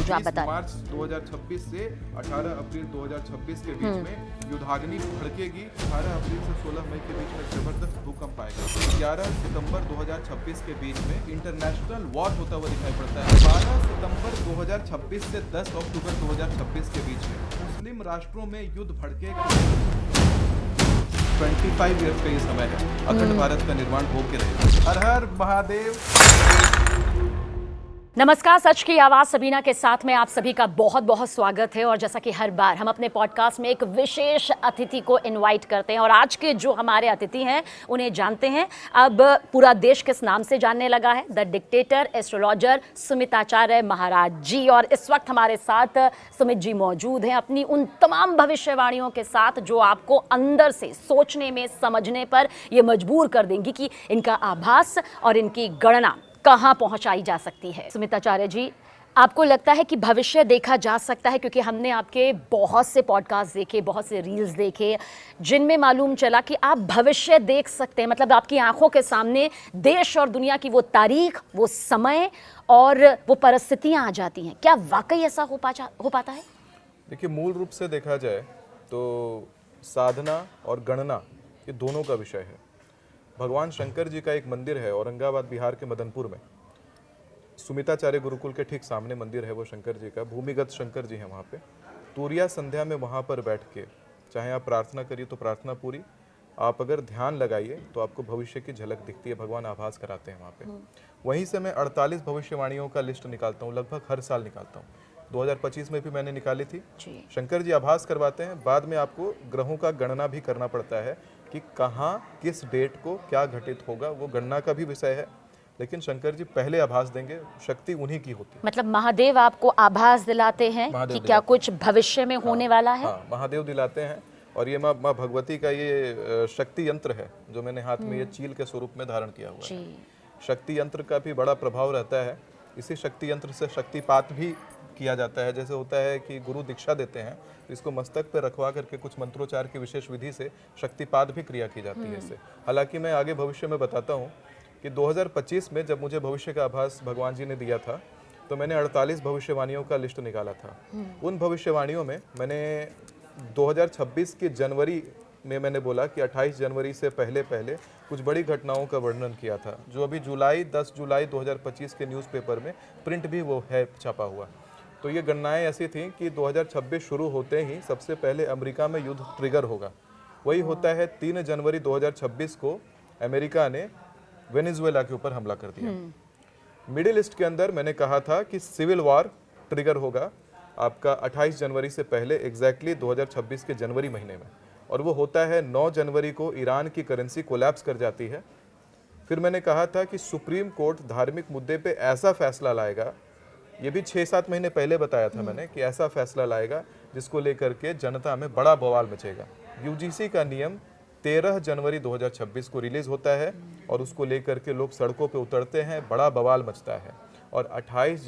जो आप बता रहे हैं। मार्च 2026 से 18 अप्रैल 2026 के बीच में युद्धाग्नि भड़केगी। 18 अप्रैल से 16 मई के बीच में जबरदस्त भूकंप आएगा। 11 सितंबर 2026 के बीच में इंटरनेशनल वॉर होता हुआ दिखाई पड़ता है। 12 सितंबर 2026 से 10 अक्टूबर 2026 के बीच में मुस्लिम राष्ट्रों में युद्ध भड़केगा। 25 ईयर्स का ये समय है, अखंड भारत का निर्माण होके रहेगा। हर हर महादेव। नमस्कार, सच की आवाज सबीना के साथ में आप सभी का बहुत बहुत स्वागत है। और जैसा कि हर बार हम अपने पॉडकास्ट में एक विशेष अतिथि को इनवाइट करते हैं और आज के जो हमारे अतिथि हैं उन्हें जानते हैं। अब पूरा देश किस नाम से जानने लगा है, द डिक्टेटर एस्ट्रोलॉजर सुमिताचार्य महाराज जी। और इस वक्त हमारे साथ सुमित जी मौजूद हैं अपनी उन तमाम भविष्यवाणियों के साथ जो आपको अंदर से सोचने में, समझने पर ये मजबूर कर देंगी कि इनका आभास और इनकी गणना कहाँ पहुंचाई जा सकती है। सुमिताचार्य जी, आपको लगता है कि भविष्य देखा जा सकता है? क्योंकि हमने आपके बहुत से पॉडकास्ट देखे, बहुत से रील्स देखे, जिनमें मालूम चला कि आप भविष्य देख सकते हैं। मतलब आपकी आंखों के सामने देश और दुनिया की वो तारीख, वो समय और वो परिस्थितियां आ जाती हैं। क्या वाकई ऐसा हो पाता है? देखिए, मूल रूप से देखा जाए तो साधना और गणना ये दोनों का विषय है। भगवान शंकर जी का एक मंदिर है औरंगाबाद बिहार के मदनपुर में। सुमिताचार्य गुरुकुल के ठीक सामने मंदिर है वो शंकर जी का, भूमिगत शंकर जी हैं वहाँ पे। तुरिया संध्या में वहाँ पर बैठ के चाहे आप प्रार्थना करिए तो प्रार्थना पूरी, आप अगर ध्यान लगाइए तो आपको भविष्य की झलक दिखती है। भगवान आभास कराते हैं वहाँ पे। वहीं से मैं 48 भविष्यवाणियों का लिस्ट निकालता हूँ, लगभग हर साल निकालता हूँ। 2025 में भी मैंने निकाली थी। शंकर जी आभास करवाते हैं, बाद में आपको ग्रहों का गणना भी करना पड़ता है कि कहाँ किस डेट को क्या घटित होगा, वो गणना का भी विषय है। लेकिन शंकर जी पहले आभास देंगे, शक्ति उन्हीं की होती है। मतलब महादेव आपको आभास दिलाते हैं कि क्या कुछ भविष्य में होने वाला है? हाँ, महादेव दिलाते हैं। और ये माँ भगवती का ये शक्ति यंत्र है जो मैंने हाथ में ये चील के स्वरूप में धारण किया हुआ है। शक्ति यंत्र का भी बड़ा प्रभाव रहता है। इसी शक्ति यंत्र से शक्तिपात भी किया जाता है। जैसे होता है कि गुरु दीक्षा देते हैं तो इसको मस्तक पे रखवा करके कुछ मंत्रोच्चार की विशेष विधि से शक्तिपात भी क्रिया की जाती है इससे। हालांकि मैं आगे भविष्य में बताता हूँ कि 2025 में जब मुझे भविष्य का आभास भगवान जी ने दिया था तो मैंने 48 भविष्यवाणियों का लिस्ट निकाला था। उन भविष्यवाणियों में मैंने 2026 के जनवरी में मैंने बोला कि 28 जनवरी से पहले पहले कुछ बड़ी घटनाओं का वर्णन किया था, जो अभी 10 जुलाई 2025 के न्यूज़पेपर में प्रिंट भी वो है छपा हुआ। तो ये गणनाएं ऐसी थी कि 2026 शुरू होते ही सबसे पहले अमेरिका में युद्ध ट्रिगर होगा। वही होता है 3 जनवरी 2026 को अमेरिका ने वेनेजुएला के ऊपर हमला कर दिया। मिडिल ईस्ट के अंदर मैंने कहा था कि सिविल वॉर ट्रिगर होगा आपका 28 जनवरी से पहले, एग्जैक्टली 2026 के जनवरी महीने में। और वो होता है 9 जनवरी को ईरान की करेंसी कोलैप्स कर जाती है। फिर मैंने कहा था कि सुप्रीम कोर्ट धार्मिक मुद्दे पे ऐसा फैसला लाएगा, ये भी 6-7 महीने पहले बताया था मैंने कि ऐसा फैसला लाएगा जिसको लेकर के जनता में बड़ा बवाल मचेगा। यूजीसी का नियम 13 जनवरी 2026 को रिलीज होता है और उसको लेकर के लोग सड़कों पे उतरते हैं, बड़ा बवाल मचता है। और 28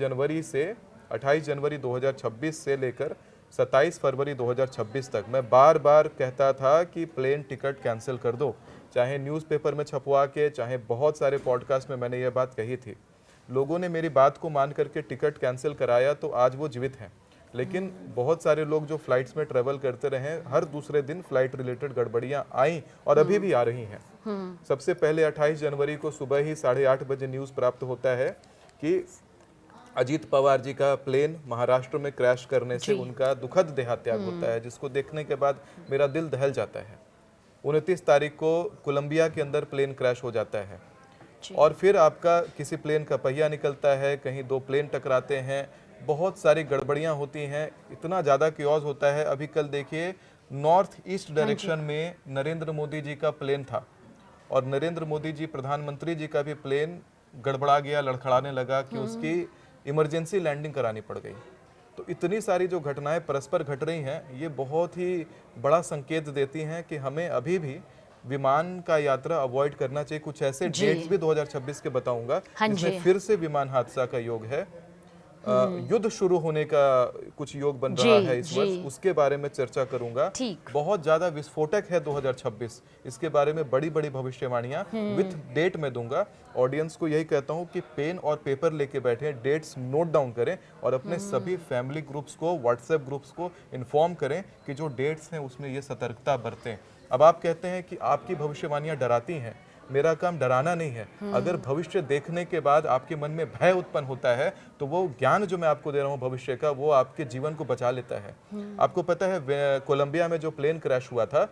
जनवरी 2026 से लेकर 27 फरवरी 2026 तक मैं बार बार कहता था कि प्लेन टिकट कैंसिल कर दो। चाहे न्यूज़पेपर में छपवा के, चाहे बहुत सारे पॉडकास्ट में मैंने ये बात कही थी। लोगों ने मेरी बात को मान करके टिकट कैंसिल कराया तो आज वो जीवित हैं। लेकिन बहुत सारे लोग जो फ्लाइट्स में ट्रेवल करते रहे, हर दूसरे दिन फ्लाइट रिलेटेड गड़बड़ियां आई और अभी भी आ रही हैं। सबसे पहले 28 जनवरी को सुबह ही 8:30 बजे न्यूज़ प्राप्त होता है कि अजीत पवार जी का प्लेन महाराष्ट्र में क्रैश करने से उनका दुखद देहात्याग होता है, जिसको देखने के बाद मेरा दिल दहल जाता है। 29 तारीख को कोलंबिया के अंदर प्लेन क्रैश हो जाता है। और फिर आपका किसी प्लेन का पहिया निकलता है, कहीं 2 प्लेन टकराते हैं, बहुत सारी गड़बड़ियां होती हैं, इतना ज़्यादा क्योस होता है। अभी कल देखिए नॉर्थ ईस्ट डायरेक्शन में नरेंद्र मोदी जी का प्लेन था और नरेंद्र मोदी जी प्रधानमंत्री जी का भी प्लेन गड़बड़ा गया, लड़खड़ाने लगा कि उसकी इमरजेंसी लैंडिंग करानी पड़ गई। तो इतनी सारी जो घटनाएं परस्पर घट रही हैं, ये बहुत ही बड़ा संकेत देती हैं कि हमें अभी भी विमान का यात्रा अवॉइड करना चाहिए। कुछ ऐसे डेट्स भी 2026 के बताऊंगा जिसमें फिर से विमान हादसा का योग है। युद्ध शुरू होने का कुछ योग बन रहा है इस वर्ष, उसके बारे में चर्चा करूंगा। बहुत ज्यादा विस्फोटक है 2026, इसके बारे में बड़ी बड़ी भविष्यवाणियां विथ डेट में दूंगा। ऑडियंस को यही कहता हूं कि पेन और पेपर लेके बैठे, डेट्स नोट डाउन करें और अपने सभी फैमिली ग्रुप्स को, व्हाट्सएप ग्रुप्स को इन्फॉर्म करें कि जो डेट्स हैं उसमें ये सतर्कता बरतें। अब आप कहते हैं कि आपकी भविष्यवाणियां डराती हैं, मेरा काम डराना नहीं है। अगर भविष्य देखने के बाद आपके मन में भय उत्पन्न होता है तो वो ज्ञान जो मैं आपको दे रहा हूँ भविष्य का, वो आपके जीवन को बचा लेता है। आपको पता है कोलंबिया में जो प्लेन क्रैश हुआ था,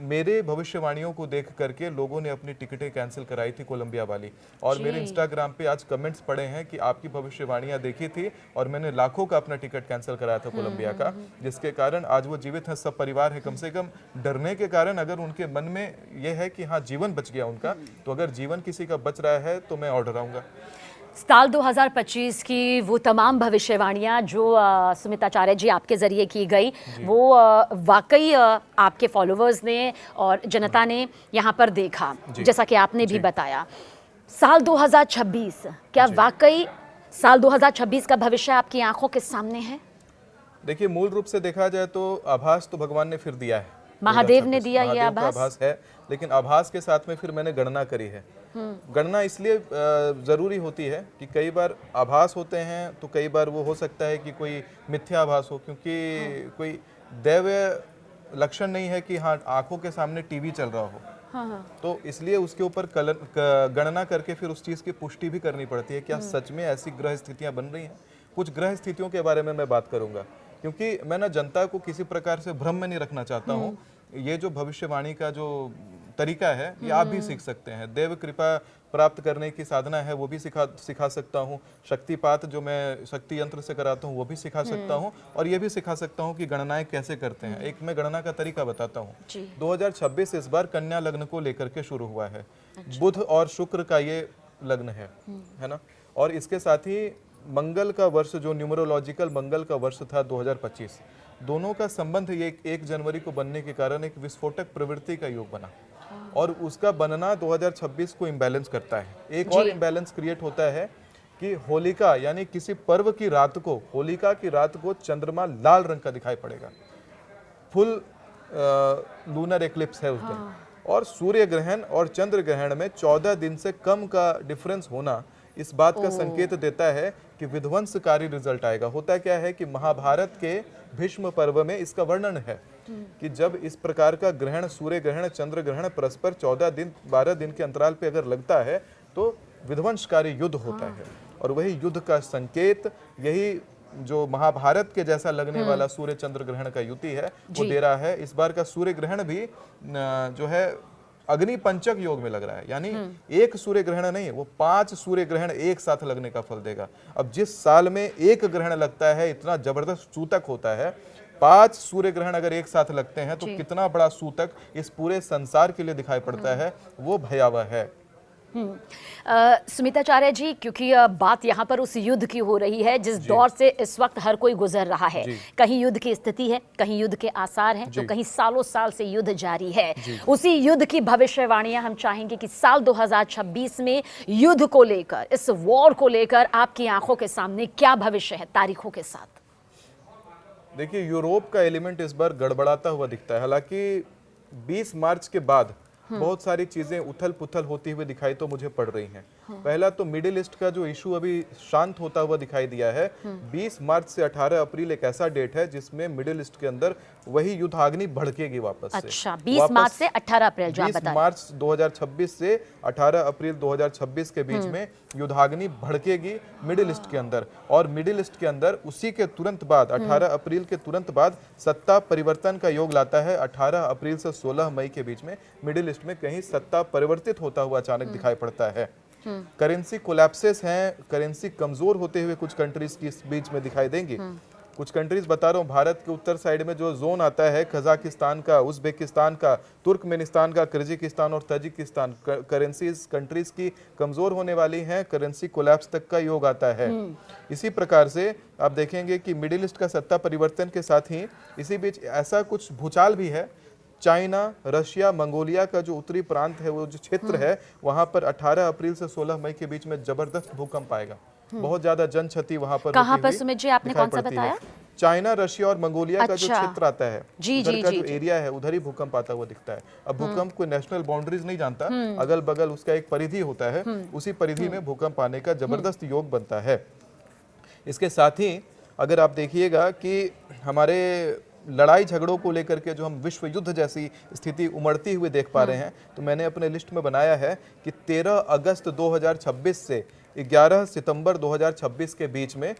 मेरे भविष्यवाणियों को देख करके लोगों ने अपनी टिकटें कैंसिल कराई थी कोलंबिया वाली, और मेरे इंस्टाग्राम पे आज कमेंट्स पड़े हैं कि आपकी भविष्यवाणियां देखी थी और मैंने लाखों का अपना टिकट कैंसिल कराया था कोलंबिया का, जिसके कारण आज वो जीवित हैं, सब परिवार है। कम से कम डरने के कारण अगर उनके मन में ये है कि हाँ जीवन बच गया उनका, तो अगर जीवन किसी का बच रहा है तो मैं और डराऊंगा। साल 2025 की वो तमाम भविष्यवाणियां जो सुमिताचार्य जी आपके ज़रिए की गई, वो वाकई आपके फॉलोअर्स ने और जनता ने यहाँ पर देखा, जैसा कि आपने भी बताया। साल 2026 क्या वाकई साल 2026 का भविष्य आपकी आंखों के सामने है? देखिए, मूल रूप से देखा जाए तो आभास तो भगवान ने फिर दिया है, महादेव ने दिया ये आभास है, लेकिन आभास के साथ में फिर मैंने गणना करी है। गणना इसलिए जरूरी होती है कि कई बार आभास होते हैं तो कई बार वो हो सकता है कि कोई मिथ्या आभास हो, क्योंकि कोई दैवीय लक्षण नहीं है कि हाँ आंखों के सामने टीवी चल रहा हो। तो इसलिए उसके ऊपर गणना करके फिर उस चीज की पुष्टि भी करनी पड़ती है, क्या सच में ऐसी ग्रह स्थितियां बन रही हैं। कुछ ग्रह स्थितियों के बारे में मैं बात करूंगा, क्योंकि मैं ना जनता को किसी प्रकार से भ्रम में नहीं रखना चाहता हूँ। ये जो भविष्यवाणी का जो तरीका है ये आप भी सीख सकते हैं। देव कृपा प्राप्त करने की साधना है वो भी सिखा सकता हूँ। शक्तिपात जो मैं शक्ति यंत्र से कराता हूँ वो भी सिखा सकता हूँ, और ये भी सिखा सकता हूँ कि गणनाएं कैसे करते हैं। एक मैं गणना का तरीका बताता हूँ। 2026 इस बार कन्या लग्न को लेकर के शुरू हुआ है। बुध और शुक्र का ये लग्न है ना, और इसके साथ ही मंगल का वर्ष जो न्यूमरोलॉजिकल मंगल का वर्ष था 2025, दोनों का संबंध ये 1 जनवरी को बनने के कारण एक विस्फोटक प्रवृत्ति का योग बना, और उसका बनना 2026 को इम्बैलेंस करता है। एक और इम्बैलेंस क्रिएट होता है कि होलिका यानी किसी पर्व की रात को, होलिका की रात को चंद्रमा लाल रंग का दिखाई पड़ेगा। फुल लूनर एक्लिप्स है उस दिन, और सूर्य ग्रहण और चंद्र ग्रहण में 14 दिन से कम का डिफरेंस होना इस बात का संकेत देता है कि विध्वंसकारी रिजल्ट आएगा। होता क्या है कि महाभारत के भीष्म पर्व में इसका वर्णन है कि जब इस प्रकार का ग्रहण, सूर्य ग्रहण, चंद्र ग्रहण परस्पर 14 दिन 12 दिन के अंतराल पे अगर लगता है तो विध्वंसकारी युद्ध होता है, और वही युद्ध का संकेत यही जो महाभारत के जैसा लगने वाला सूर्य चंद्र ग्रहण का युति है वो दे रहा है। इस बार का सूर्य ग्रहण भी जो है अग्नि पंचक योग में लग रहा है, यानी एक सूर्य ग्रहण नहीं, वो 5 सूर्य ग्रहण एक साथ लगने का फल देगा। अब जिस साल में एक ग्रहण लगता है इतना जबरदस्त सूतक होता है, 5 सूर्य ग्रहण अगर एक साथ लगते हैं तो कितना बड़ा सूतक इस पूरे संसार के लिए दिखाई पड़ता है, वो भयावह है। सुमिताचार्य जी, क्योंकि बात यहाँ पर उस युद्ध की हो रही है जिस दौर से इस वक्त हर कोई गुजर रहा है, कहीं युद्ध की स्थिति है, कहीं युद्ध के आसार हैं, तो कहीं सालों साल से युद्ध जारी है। उसी युद्ध की भविष्यवाणियां हम चाहेंगे कि साल 2026 में युद्ध को लेकर, इस वॉर को लेकर आपकी आंखों के सामने क्या भविष्य है तारीखों के साथ? देखिए, यूरोप का एलिमेंट इस बार गड़बड़ाता हुआ दिखता है। हालांकि 20 मार्च के बाद बहुत सारी चीजें उथल पुथल होती हुई दिखाई तो मुझे पड़ रही हैं। पहला तो मिडिल ईस्ट का जो इशू अभी शांत होता हुआ दिखाई दिया है। 20 मार्च से 18 अप्रैल एक ऐसा डेट है जिसमें मिडिल ईस्ट के अंदर वही युद्धाग्नि भड़केगी वापस से। अच्छा, 20 मार्च से 18 अप्रैल जो आप बता रहे हैं। 20 मार्च 2026 से 18 अप्रैल 2026 के बीच में युद्धाग्नि भड़केगी मिडिल ईस्ट के अंदर, और मिडिल ईस्ट के अंदर उसी के तुरंत बाद 18 अप्रैल के तुरंत बाद सत्ता परिवर्तन का योग लाता है। 18 अप्रैल से 16 मई के बीच में मिडिल ईस्ट में कहीं सत्ता परिवर्तित होता हुआ अचानक दिखाई पड़ता है। करेंसी कोलैप्सेस हैं, करेंसी कमजोर होते हुए कुछ कंट्रीज की इस बीच में दिखाई देंगी। कुछ कंट्रीज बता रहा हूँ, भारत के उत्तर साइड में जो जोन आता है, कजाकिस्तान का, उज्बेकिस्तान का, तुर्कमेनिस्तान का, किर्गिस्तान और ताजिकिस्तान, करेंसीज कंट्रीज की कमजोर होने वाली हैं, करेंसी कोलैप्स तक का योग आता है। इसी प्रकार से आप देखेंगे कि मिडिल ईस्ट का सत्ता परिवर्तन के साथ ही इसी बीच ऐसा कुछ भूचाल भी है। चाइना, रशिया, मंगोलिया का जो उत्तरी प्रांत है, वो जो क्षेत्र है, वहां पर 18 अप्रैल से 16 मई के बीच में जबरदस्त भूकंप आएगा। बहुत ज्यादा जन क्षति वहां पर कहां पर सुमित जी आपने कौन सा बताया? चाइना, रशिया और मंगोलिया का जो अच्छा। क्षेत्र आता है, जी, उधर जी, का जी, जो जी। एरिया है, उधर ही भूकंप आता हुआ दिखता है। अब भूकंप कोई नेशनल बाउंड्रीज नहीं जानता, अगल बगल उसका एक परिधि होता है, उसी परिधि में भूकंप आने का जबरदस्त योग बनता है। इसके साथ ही अगर आप देखिएगा कि हमारे लड़ाई झगड़ों को लेकर के जो हम विश्व युद्ध जैसी स्थिति उमड़ती हुई देख पा रहे हैं, तो मैंने अपने लिस्ट में बनाया है कि 13 अगस्त 2026 से 11 सितंबर 2026 के बीच में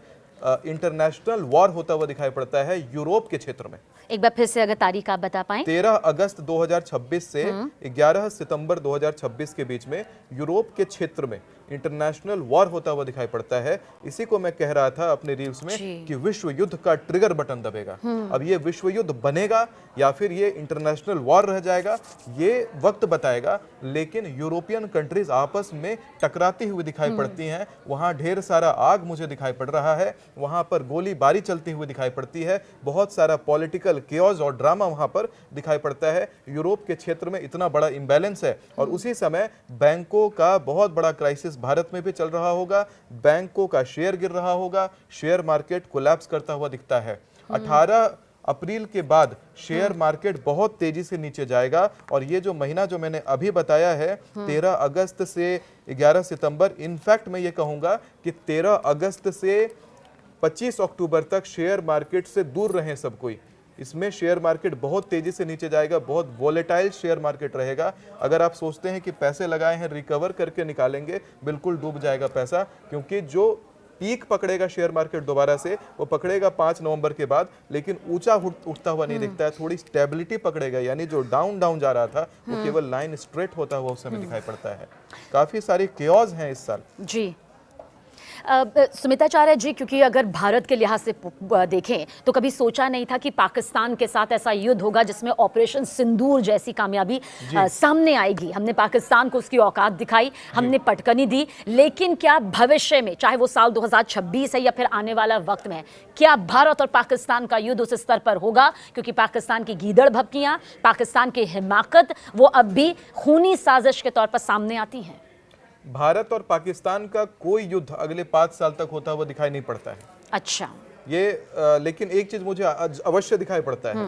इंटरनेशनल वॉर होता हुआ दिखाई पड़ता है यूरोप के क्षेत्र में। एक बार फिर से अगर तारीख आप बता पाएं। 13 अगस्त 2026 से 11 सितंबर 2026 के बीच में यूरोप के क्षेत्र में इंटरनेशनल वॉर होता हुआ दिखाई पड़ता है। इसी को मैं कह रहा था अपने रील्स में कि विश्व युद्ध का ट्रिगर बटन दबेगा। अब ये विश्व युद्ध बनेगा या फिर ये इंटरनेशनल वॉर रह जाएगा, ये वक्त बताएगा। लेकिन यूरोपियन कंट्रीज आपस में टकराती हुई दिखाई पड़ती हैं, वहां ढेर सारा आग मुझे दिखाई पड़ रहा है, वहां पर गोलीबारी चलती हुई दिखाई पड़ती है, बहुत सारा पॉलिटिकल केओस और ड्रामा वहां पर दिखाई पड़ता है। यूरोप के क्षेत्र में इतना बड़ा इंबैलेंस है और उसी समय बैंकों का बहुत बड़ा क्राइसिस भारत में भी चल रहा होगा। बैंकों का शेयर गिर रहा होगा, शेयर मार्केट कोलैप्स करता हुआ दिखता है। 18 अप्रैल के बाद शेयर मार्केट बहुत तेजी से नीचे जाएगा और ये जो महीना जो मैंने अभी बताया है 13 अगस्त से 11 सितंबर, इनफैक्ट मैं ये कहूंगा कि 13 अगस्त से 25 अक्टूबर तक शेयर मार्केट से दूर रहें सब कोई। इसमें शेयर मार्केट बहुत तेजी से नीचे जाएगा, बहुत वोलेटाइल शेयर मार्केट रहेगा। अगर आप सोचते हैं कि पैसे लगाए हैं रिकवर करके निकालेंगे, बिल्कुल डूब जाएगा पैसा, क्योंकि जो पीक पकड़ेगा शेयर मार्केट दोबारा से वो पकड़ेगा 5 नवंबर के बाद, लेकिन ऊंचा उठता हुआ नहीं दिखता है, थोड़ी स्टेबिलिटी पकड़ेगा। यानी जो डाउन डाउन जा रहा था वो केवल लाइन स्ट्रेट होता हुआ उस समय दिखाई पड़ता है। काफी सारी केओस हैं इस साल। जी सुमिताचार्य जी, क्योंकि अगर भारत के लिहाज से देखें तो कभी सोचा नहीं था कि पाकिस्तान के साथ ऐसा युद्ध होगा जिसमें ऑपरेशन सिंदूर जैसी कामयाबी सामने आएगी। हमने पाकिस्तान को उसकी औकात दिखाई, हमने पटकनी दी, लेकिन क्या भविष्य में, चाहे वो साल 2026 है या फिर आने वाला वक्त में, क्या भारत और पाकिस्तान का युद्ध उस स्तर पर होगा? क्योंकि पाकिस्तान की गीदड़ भभकियां, पाकिस्तान की हिमाकत, वो अब भी खूनी साजिश के तौर पर सामने आती हैं। भारत और पाकिस्तान का कोई युद्ध अगले 5 साल तक होता हुआ दिखाई नहीं पड़ता है। अच्छा, ये लेकिन एक चीज मुझे अवश्य दिखाई पड़ता है,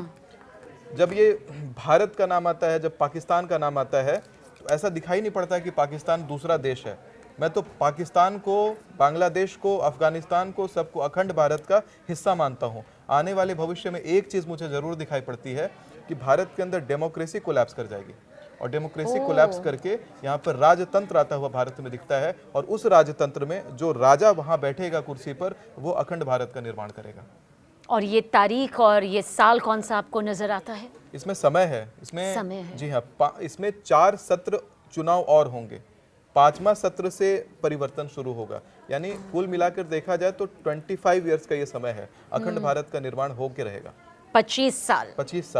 जब ये भारत का नाम आता है, जब पाकिस्तान का नाम आता है, तो ऐसा दिखाई नहीं पड़ता कि पाकिस्तान दूसरा देश है। मैं तो पाकिस्तान को, बांग्लादेश को, अफगानिस्तान को, सबको अखंड भारत का हिस्सा मानता हूँ। आने वाले भविष्य में एक चीज मुझे जरूर दिखाई पड़ती है कि भारत के अंदर डेमोक्रेसी कोलैप्स कर जाएगी और डेमोक्रेसी कोलैप्स करके यहाँ पर राजतंत्र आता हुआ भारत में दिखता है और उस राजतंत्र में जो राजा वहां बैठेगा कुर्सी पर, वो अखंड भारत का निर्माण करेगा। और ये तारीख और ये साल कौन सा आपको नजर आता है? इसमें समय है, इसमें समय है। जी हाँ, इसमें 4 सत्र चुनाव और होंगे, 5वां सत्र से परिवर्तन शुरू होगा। यानी कुल मिलाकर देखा जाए तो 25 इयर्स का ये समय है, अखंड भारत का निर्माण होके रहेगा। 25 साल,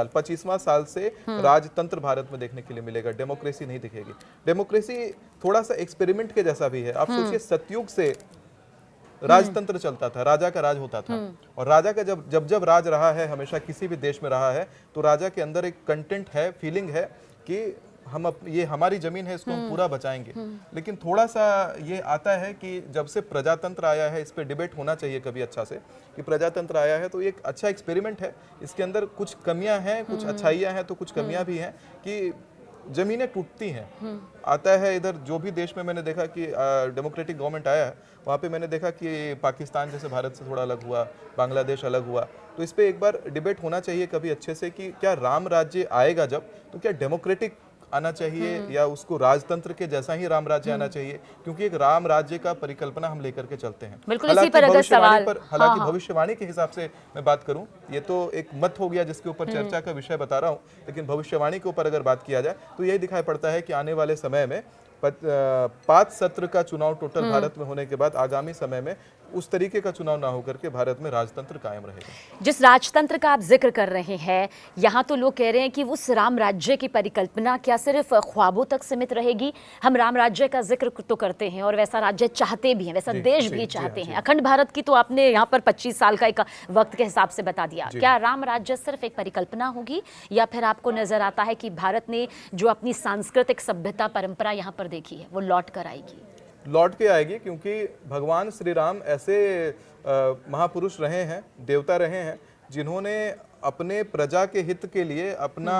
25वां साल से राजतंत्र भारत में देखने के लिए मिलेगा, डेमोक्रेसी नहीं दिखेगी। डेमोक्रेसी थोड़ा सा एक्सपेरिमेंट के जैसा भी है। आप सोचिए, सतयुग से राजतंत्र चलता था, राजा का राज होता था, और राजा का जब राज रहा है, हमेशा किसी भी देश में रहा है, तो राजा के अंदर एक कंटेंट है, फीलिंग है कि ये हमारी जमीन है, इसको हम पूरा बचाएंगे। लेकिन थोड़ा सा ये आता है कि जब से प्रजातंत्र आया है, इस पे डिबेट होना चाहिए कभी अच्छा से, कि प्रजातंत्र आया है तो ये एक अच्छा एक्सपेरिमेंट है। इसके अंदर कुछ कमियां हैं, कुछ अच्छाइयां हैं, तो कुछ कमियां भी हैं कि जमीनें टूटती हैं। आता है इधर, जो भी देश में मैंने देखा कि डेमोक्रेटिक गवर्नमेंट आया है, वहाँ पे मैंने देखा कि पाकिस्तान जैसे भारत से थोड़ा अलग हुआ, बांग्लादेश अलग हुआ। तो इस पे एक बार डिबेट होना चाहिए कभी अच्छे से कि क्या राम राज्य आएगा जब, तो क्या डेमोक्रेटिक आना चाहिए या उसको राजतंत्र के जैसा ही राम राज्य आना चाहिए, क्योंकि एक राम राज्य का परिकल्पना हम लेकर के चलते हैं। बिल्कुल इसी पर अगर सवाल, हालांकि भविष्यवाणी के हिसाब से मैं बात करूं, ये तो एक मत हो गया जिसके ऊपर चर्चा का विषय बता रहा हूं, लेकिन भविष्यवाणी के ऊपर अगर बात किया जाए तो यही दिखाई पड़ता है कि आने वाले समय में 5 सत्र का चुनाव टोटल भारत में होने के बाद आगामी समय में उस तरीके का चुनाव ना होकर के भारत में राजतंत्र कायम रहेगा। जिस राजतंत्र का आप जिक्र कर रहे हैं, यहाँ तो लोग कह रहे हैं कि उस राम राज्य की परिकल्पना क्या सिर्फ ख्वाबों तक सीमित रहेगी? हम राम राज्य का जिक्र तो करते हैं और वैसा राज्य चाहते भी हैं, वैसा देश भी चाहते हैं। अखंड भारत की तो आपने यहाँ पर 25 साल का एक वक्त के हिसाब से बता दिया। क्या राम राज्य सिर्फ एक परिकल्पना होगी, या फिर आपको नजर आता है कि भारत ने जो अपनी सांस्कृतिक सभ्यता परंपरा यहाँ पर देखी है वो लौट कर आएगी? लौट के आएगी, क्योंकि भगवान श्री राम ऐसे महापुरुष रहे हैं, देवता रहे हैं, जिन्होंने अपने प्रजा के हित के लिए अपना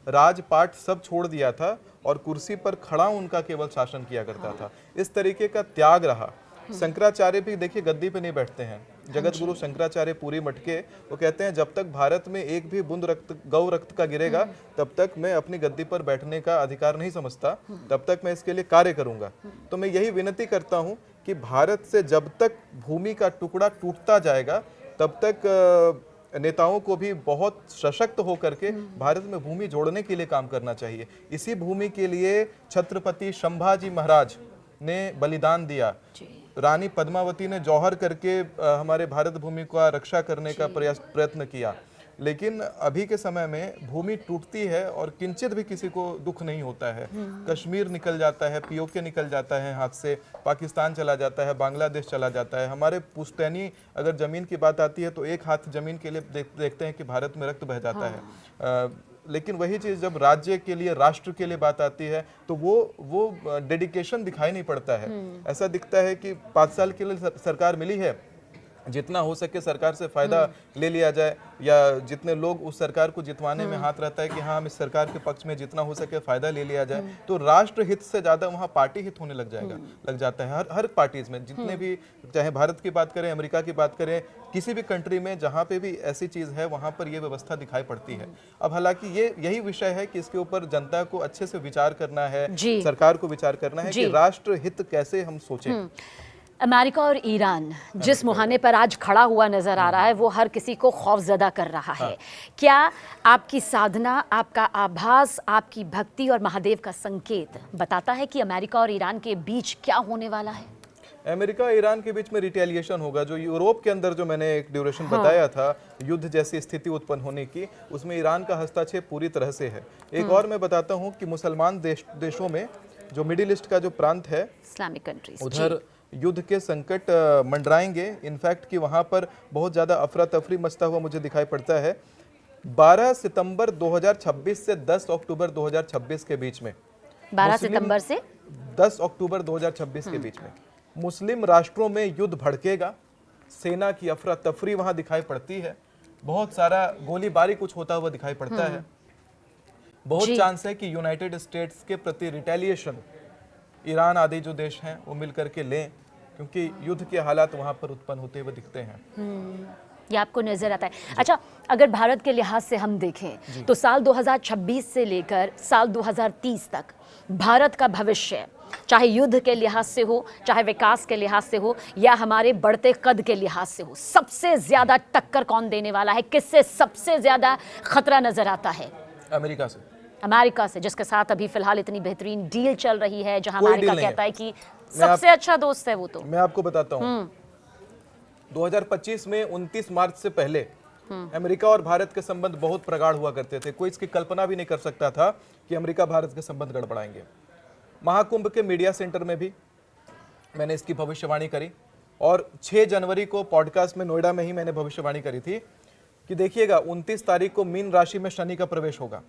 राजपाट सब छोड़ दिया था और कुर्सी पर खड़ा उनका केवल शासन किया करता था। इस तरीके का त्याग रहा। शंकराचार्य भी देखिए गद्दी पे नहीं बैठते हैं। जगत गुरु शंकराचार्य पूरी मठ के वो कहते हैं, जब तक भारत में एक भी बूंद गौ रक्त का गिरेगा तब तक मैं अपनी गद्दी पर बैठने का अधिकार नहीं समझता, तब तक मैं इसके लिए कार्य करूंगा। तो मैं यही विनती करता हूं कि भारत से जब तक भूमि का टुकड़ा टूटता जाएगा तब तक नेताओं को भी बहुत सशक्त होकर के भारत में भूमि जोड़ने के लिए काम करना चाहिए। इसी भूमि के लिए छत्रपति संभाजी महाराज ने बलिदान दिया। रानी पद्मावती ने जौहर करके हमारे भारत भूमि का रक्षा करने का प्रयत्न किया। लेकिन अभी के समय में भूमि टूटती है और किंचित भी किसी को दुख नहीं होता है। कश्मीर निकल जाता है, पीओके निकल जाता है हाथ से, पाकिस्तान चला जाता है, बांग्लादेश चला जाता है। हमारे पुश्तैनी अगर जमीन की बात आती है तो एक हाथ जमीन के लिए देखते हैं कि भारत में रक्त बह जाता है। लेकिन वही चीज़ जब राज्य के लिए, राष्ट्र के लिए बात आती है तो वो डेडिकेशन दिखाई नहीं पड़ता है। ऐसा दिखता है कि 5 साल के लिए सरकार मिली है, जितना हो सके सरकार से फायदा ले लिया जाए, या जितने लोग उस सरकार को जितवाने में हाथ रहता है कि हाँ हम इस सरकार के पक्ष में जितना हो सके फायदा ले लिया जाए, तो राष्ट्र हित से ज्यादा वहाँ पार्टी हित होने लग जाता है। हर पार्टीज में, जितने भी, चाहे भारत की बात करें, अमेरिका की बात करें, किसी भी कंट्री में जहाँ पे भी ऐसी चीज है वहाँ पर ये व्यवस्था दिखाई पड़ती है। अब हालांकि यही विषय है कि इसके ऊपर जनता को अच्छे से विचार करना है, सरकार को विचार करना है कि राष्ट्र हित कैसे हम सोचें। अमेरिका और ईरान जिस मुहाने पर आज खड़ा हुआ नजर आ रहा है वो हर किसी को खौफजदा कर रहा है। क्या आपकी साधना, आपका आभास, आपकी भक्ति और महादेव का संकेत बताता है कि अमेरिका और ईरान के बीच क्या होने वाला है? अमेरिका ईरान के बीच में रिटेलिएशन होगा। जो यूरोप के अंदर जो मैंने एक ड्यूरेशन बताया था युद्ध जैसी स्थिति उत्पन्न होने की, उसमें ईरान का हस्तक्षेप पूरी तरह से है। एक और मैं बताता हूँ कि मुसलमान देशों में जो मिडिल ईस्ट का जो प्रांत है, इस्लामिक कंट्रीज, उधर युद्ध के संकट मंडराएंगे। इनफैक्ट कि वहां पर बहुत ज्यादा अफरा तफरी मचता हुआ मुझे दिखाई पड़ता है। 12 सितंबर 2026 से 10 अक्टूबर 2026 के बीच में, 12 सितंबर से 10 अक्टूबर 2026 के बीच में मुस्लिम राष्ट्रों में युद्ध भड़केगा। सेना की अफरा तफरी वहां दिखाई पड़ती है, बहुत सारा गोलीबारी कुछ होता हुआ दिखाई पड़ता है। बहुत चांस है कि यूनाइटेड स्टेट्स के प्रति रिटेलिएशन ईरान आदि जो देश हैं वो मिल करके लें, क्योंकि युद्ध के हालात वहां पर उत्पन्न होते हुए दिखते हैं। ये आपको नजर आता है। अच्छा, अगर भारत के लिहाज से हम देखें तो साल 2026 से लेकर साल 2030 तक भारत का भविष्य, चाहे युद्ध के लिहाज से हो, चाहे विकास के लिहाज से हो, या हमारे बढ़ते कद के लिहाज से हो, सबसे ज्यादा टक्कर कौन देने वाला है? किससे सबसे ज्यादा खतरा नजर आता है? अमेरिका से, जिसके साथ अभी फिलहाल इतनी बेहतरीन डील चल रही है, जहां अमेरिका कहता है कि सबसे अच्छा दोस्त है वो। तो मैं आपको बताता हूं, 2025 में 29 मार्च से पहले अमेरिका और भारत के संबंध बहुत प्रगाढ़ हुआ करते थे। कोई इसकी कल्पना भी नहीं कर सकता था कि अमेरिका भारत के संबंध गड़बड़ाएंगे। महाकुंभ के मीडिया सेंटर में भी मैंने इसकी भविष्यवाणी करी, और 6 जनवरी को पॉडकास्ट में नोएडा में ही मैंने भविष्यवाणी करी थी कि देखिएगा 29 तारीख को मीन राशि में शनि का प्रवेश होगा,